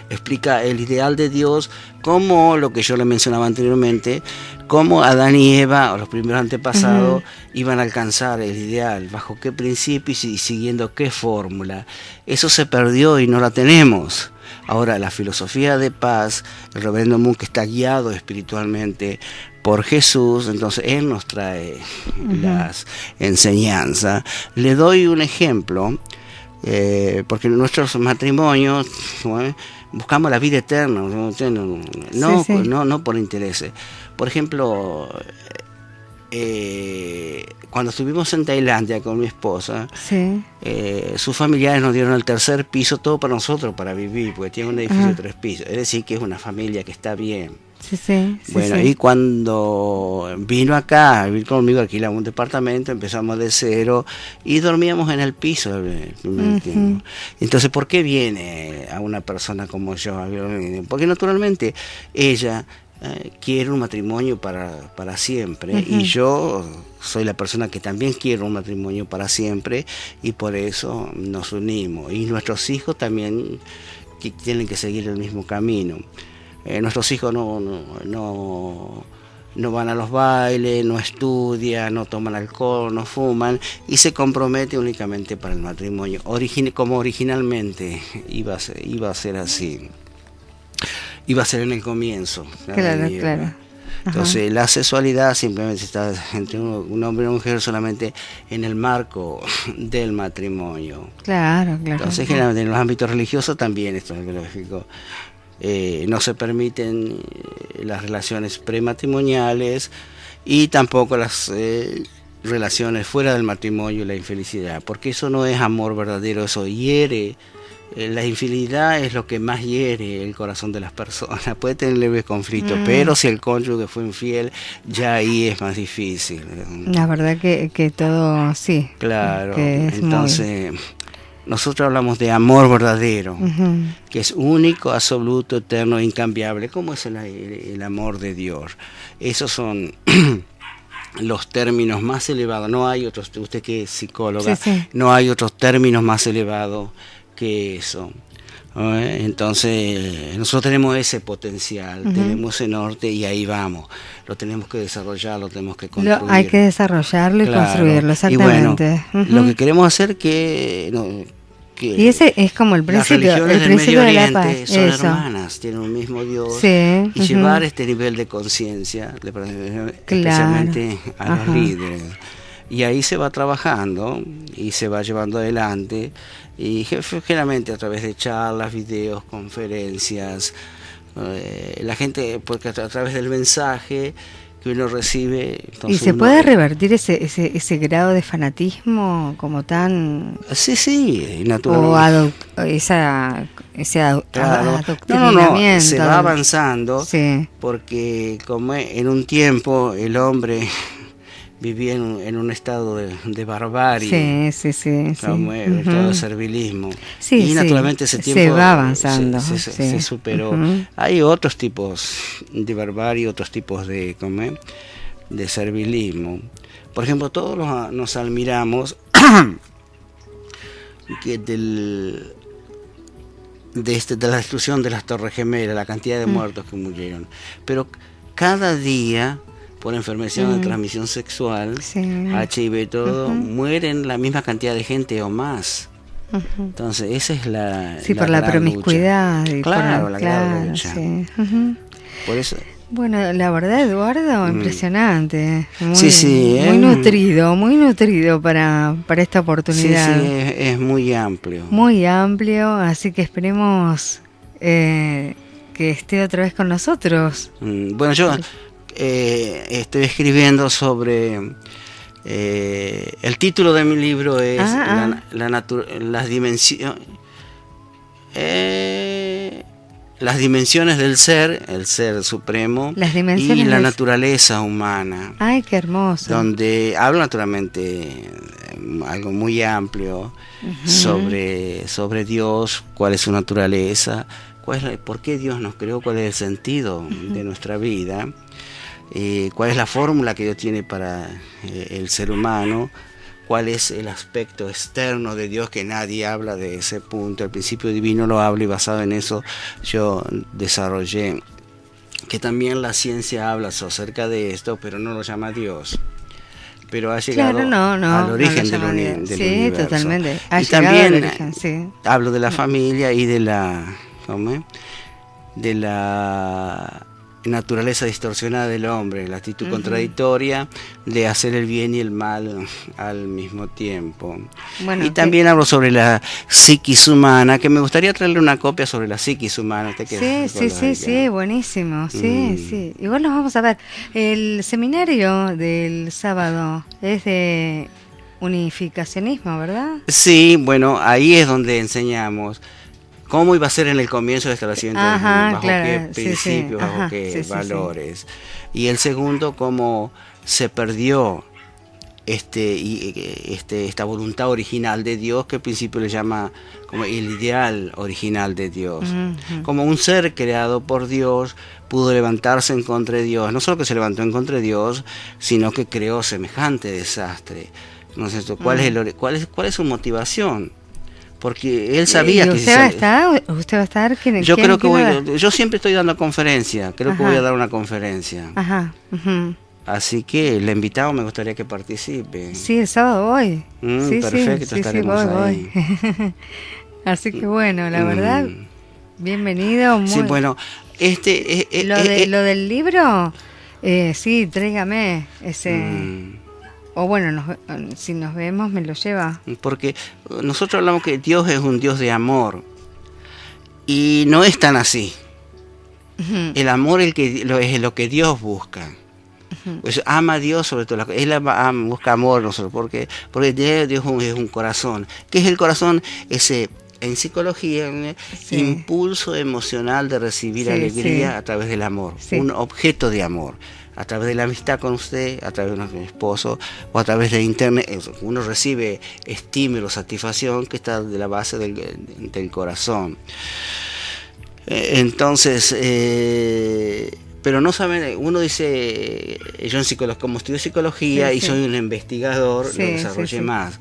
explica el ideal de Dios, como lo que yo le mencionaba anteriormente, cómo Adán y Eva, o los primeros antepasados, iban a alcanzar el ideal, bajo qué principios y siguiendo qué fórmula. Eso se perdió y no la tenemos. Ahora, la filosofía de paz, el reverendo Moon, que está guiado espiritualmente por Jesús, entonces él nos trae las enseñanzas. Le doy un ejemplo, porque en nuestros matrimonios buscamos la vida eterna, no por intereses. Por ejemplo, cuando estuvimos en Tailandia con mi esposa, sus familiares nos dieron el 3er piso, todo para nosotros, para vivir, porque tiene un edificio de 3 pisos. Es decir, que es una familia que está bien. Y cuando vino acá a vivir conmigo, alquilamos un departamento, empezamos de cero y dormíamos en el piso el primer tiempo. Entonces, ¿por qué viene a una persona como yo? Porque naturalmente ella quiere un matrimonio para siempre, y yo soy la persona que también quiere un matrimonio para siempre, y por eso nos unimos, y nuestros hijos también tienen que seguir el mismo camino. Nuestros hijos no no van a los bailes, no estudian, no toman alcohol, no fuman y se compromete únicamente para el matrimonio, como originalmente iba a ser así, iba a ser en el comienzo. Claro, claro. Entonces la sexualidad simplemente está entre un hombre y una mujer solamente en el marco del matrimonio. Claro, claro. Entonces generalmente en los ámbitos religiosos también esto es lógico. No se permiten las relaciones prematrimoniales y tampoco las relaciones fuera del matrimonio y la infelicidad, porque eso no es amor verdadero, eso hiere. La infidelidad es lo que más hiere el corazón de las personas. Puede tener leves conflictos, pero si el cónyuge fue infiel, ya ahí es más difícil. La verdad que todo, sí. Claro, entonces nosotros hablamos de amor verdadero, que es único, absoluto, eterno, incambiable, como es el amor de Dios. Esos son los términos más elevados. No hay otros, usted que es psicóloga, no hay otros términos más elevados que eso. Entonces nosotros tenemos ese potencial, tenemos ese norte y ahí vamos. Lo tenemos que desarrollar, lo tenemos que construir. Hay que desarrollarlo y construirlo, exactamente. Y bueno, lo que queremos hacer que y ese es como el principio de la paz. Son hermanas, tienen un mismo Dios, y llevar este nivel de conciencia, especialmente a los líderes. Y ahí se va trabajando y se va llevando adelante, y generalmente a través de charlas, videos, conferencias, la gente, porque a través del mensaje que uno recibe. ¿Y se puede revertir ese grado de fanatismo como tan... Sí, naturalmente. O ese adoctrinamiento. No, se va avanzando, porque como en un tiempo el hombre vivía en un estado de barbarie, estado de servilismo, y naturalmente ese tiempo se va avanzando, se superó. Hay otros tipos de barbarie, otros tipos de servilismo. Por ejemplo, todos nos admiramos que de la destrucción de las Torres Gemelas, la cantidad de muertos que murieron, pero cada día por enfermedad de transmisión sexual, HIV, todo, mueren la misma cantidad de gente o más. Entonces, esa es la por la promiscuidad. Claro, la gran lucha. Por eso. Bueno, la verdad, Eduardo, impresionante. Muy nutrido para esta oportunidad. Sí, es muy amplio. Muy amplio, así que esperemos que esté otra vez con nosotros. Bueno, yo estoy escribiendo sobre el título de mi libro es las dimensiones del ser, el ser supremo, y la naturaleza humana. Ay, qué hermoso. Donde hablo naturalmente algo muy amplio sobre Dios, cuál es su naturaleza, por qué Dios nos creó, cuál es el sentido de nuestra vida. Cuál es la fórmula que Dios tiene para el ser humano, cuál es el aspecto externo de Dios, que nadie habla de ese punto. El principio divino lo habla, y basado en eso yo desarrollé, que también la ciencia habla acerca de esto, pero no lo llama Dios. Pero ha llegado al origen del universo. Sí, totalmente. Y también hablo de la familia y de la naturaleza distorsionada del hombre, la actitud contradictoria de hacer el bien y el mal al mismo tiempo. Bueno, y también hablo sobre la psiquis humana, que me gustaría traerle una copia sobre la psiquis humana. Sí, buenísimo. Sí. Igual nos vamos a ver. El seminario del sábado es de unificacionismo, ¿verdad? Sí, bueno, ahí es donde enseñamos cómo iba a ser en el comienzo del establecimiento, bajo qué principios, bajo qué valores. Y el segundo, cómo se perdió esta voluntad original de Dios, que al principio le llama como el ideal original de Dios. Como un ser creado por Dios pudo levantarse en contra de Dios. No solo que se levantó en contra de Dios, sino que creó semejante desastre. Entonces, ¿cuál es su motivación? porque él sabía ¿Y que usted va a estar? ¿Usted va a estar? Yo creo que yo siempre estoy dando conferencia, creo que voy a dar una conferencia. Ajá. Así que le invitamos, me gustaría que participe. Sí, el sábado voy. Sí, perfecto, estaremos ahí. Voy. Así que bueno, la verdad, bienvenido. Sí, bueno, lo del libro, sí, tráigame ese. O bueno, si nos vemos, me lo lleva. Porque nosotros hablamos que Dios es un Dios de amor. Y no es tan así. El amor es lo que Dios busca. Pues ama a Dios sobre todo. Él busca amor nosotros. Porque Dios es un corazón. ¿Qué es el corazón? En psicología, impulso emocional de recibir alegría a través del amor. Un objeto de amor. A través de la amistad con usted, a través de un esposo o a través de internet, uno recibe estímulo, satisfacción que está de la base del corazón. Entonces, pero no saben, uno dice, yo en psicología, como estudio psicología y soy un investigador, lo desarrollé más.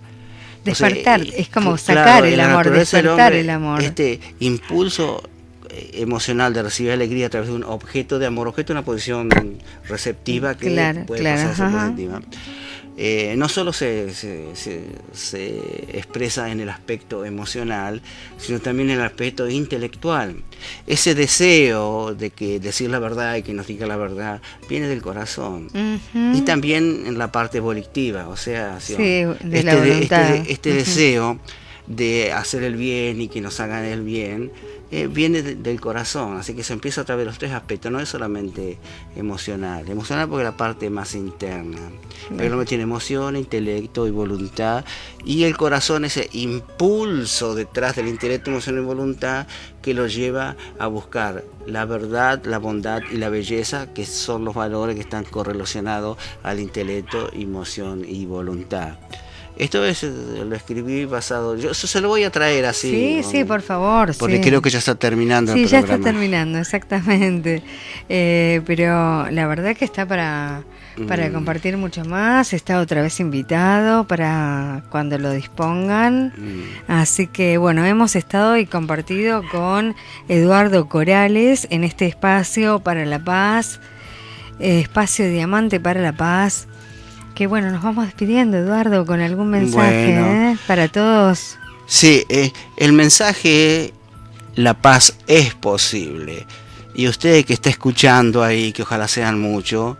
Despertar, es como sacar el amor, despertar el amor. Este impulso emocional de recibir alegría a través de un objeto de amor, objeto de una posición receptiva que puede pasarse positiva. No solo se expresa en el aspecto emocional, sino también en el aspecto intelectual. Ese deseo de que decir la verdad y que nos diga la verdad viene del corazón. Y también en la parte volitiva, o sea, este deseo de hacer el bien y que nos hagan el bien viene del corazón, así que se empieza a través de los tres aspectos, no es solamente emocional porque es la parte más interna, pero el hombre tiene emoción, intelecto y voluntad, y el corazón ese impulso detrás del intelecto, emoción y voluntad que lo lleva a buscar la verdad, la bondad y la belleza, que son los valores que están correlacionados al intelecto, emoción y voluntad. Esto lo escribí basado, yo se lo voy a traer así. Sí, por favor. Porque creo que ya está terminando el programa. Sí, ya está terminando, exactamente. Pero la verdad que está para compartir mucho más. Está otra vez invitado para cuando lo dispongan. Así que bueno, hemos estado y compartido con Eduardo Corales en este espacio para la paz, espacio Diamante para la paz. Que bueno, nos vamos despidiendo, Eduardo, con algún mensaje para todos. Sí, el mensaje, la paz es posible. Y usted que está escuchando ahí, que ojalá sean muchos,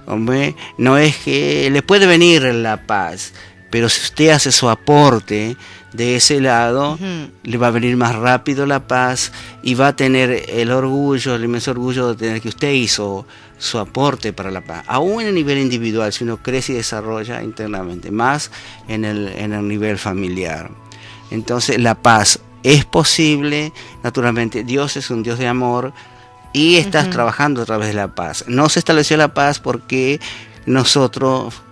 hombre, no es que le puede venir la paz, pero si usted hace su aporte de ese lado, le va a venir más rápido la paz y va a tener el inmenso orgullo de tener que usted hizo su aporte para la paz, aún en el nivel individual, si uno crece y desarrolla internamente, más en el nivel familiar. Entonces la paz es posible, naturalmente Dios es un Dios de amor y estás trabajando a través de la paz. No se estableció la paz porque nosotros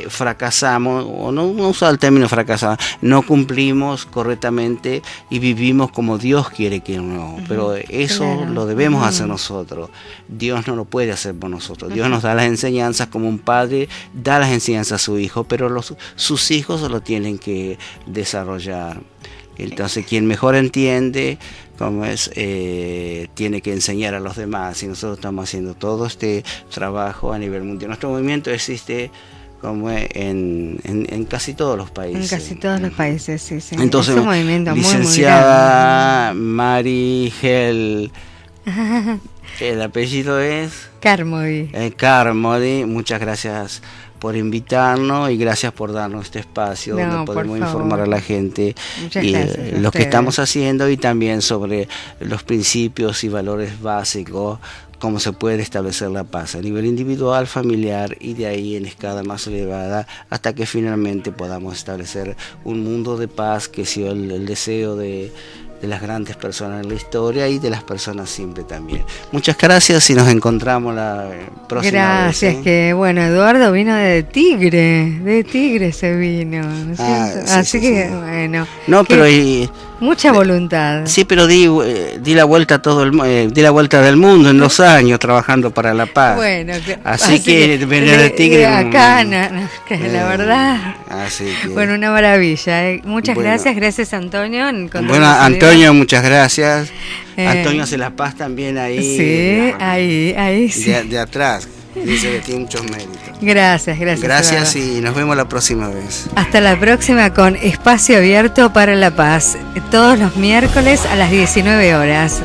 fracasamos, o no usar el término fracasar, no cumplimos correctamente y vivimos como Dios quiere que no, pero eso lo debemos hacer nosotros. Dios no lo puede hacer por nosotros. Dios nos da las enseñanzas como un padre da las enseñanzas a su hijo, pero sus hijos lo tienen que desarrollar. Entonces quien mejor entiende cómo es, tiene que enseñar a los demás, y nosotros estamos haciendo todo este trabajo a nivel mundial. Nuestro movimiento existe como en casi todos los países. En casi todos los países, sí. Entonces, es un movimiento licenciada Marigel, el apellido es Carmody. Carmody, muchas gracias por invitarnos y gracias por darnos este espacio donde podemos informar a la gente y lo que estamos haciendo, y también sobre los principios y valores básicos, cómo se puede establecer la paz a nivel individual, familiar y de ahí en escala más elevada hasta que finalmente podamos establecer un mundo de paz, que sea el deseo de de las grandes personas en la historia y de las personas siempre también. Muchas gracias y nos encontramos la próxima gracias, vez. Que bueno, Eduardo vino de Tigre se vino, ¿no es cierto? Sí, así sí, que sí. bueno. No, pero mucha voluntad. Sí, pero di la vuelta a di la vuelta del mundo en 2 años trabajando para la paz. Bueno, así que venir de Tigre acá, la verdad. Así que, bueno, una maravilla. Muchas gracias Antonio. Bueno, Antonio, muchas gracias. Antonio hace la paz también ahí. Sí, ahí sí. De atrás. Dice que tiene muchos méritos. Gracias. Gracias y nos vemos la próxima vez. Hasta la próxima con Espacio Abierto para la Paz. Todos los miércoles a las 19 horas.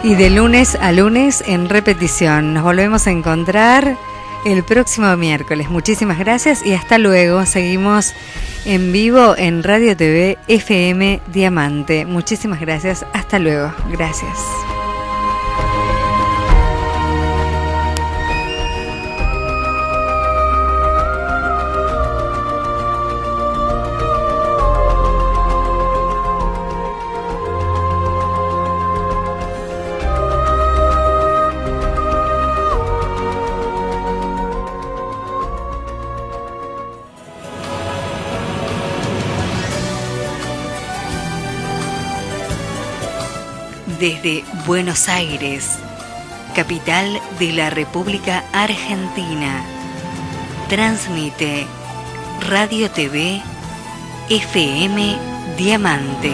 Y de lunes a lunes en repetición. Nos volvemos a encontrar el próximo miércoles. Muchísimas gracias y hasta luego. Seguimos en vivo en Radio TV FM Diamante. Muchísimas gracias. Hasta luego. Gracias. Desde Buenos Aires, capital de la República Argentina, transmite Radio TV FM Diamante.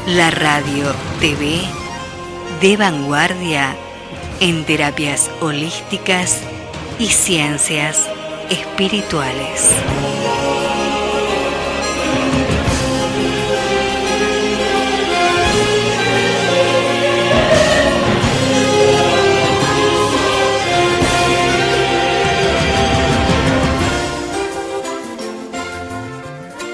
La radio TV de vanguardia en terapias holísticas y ciencias espirituales.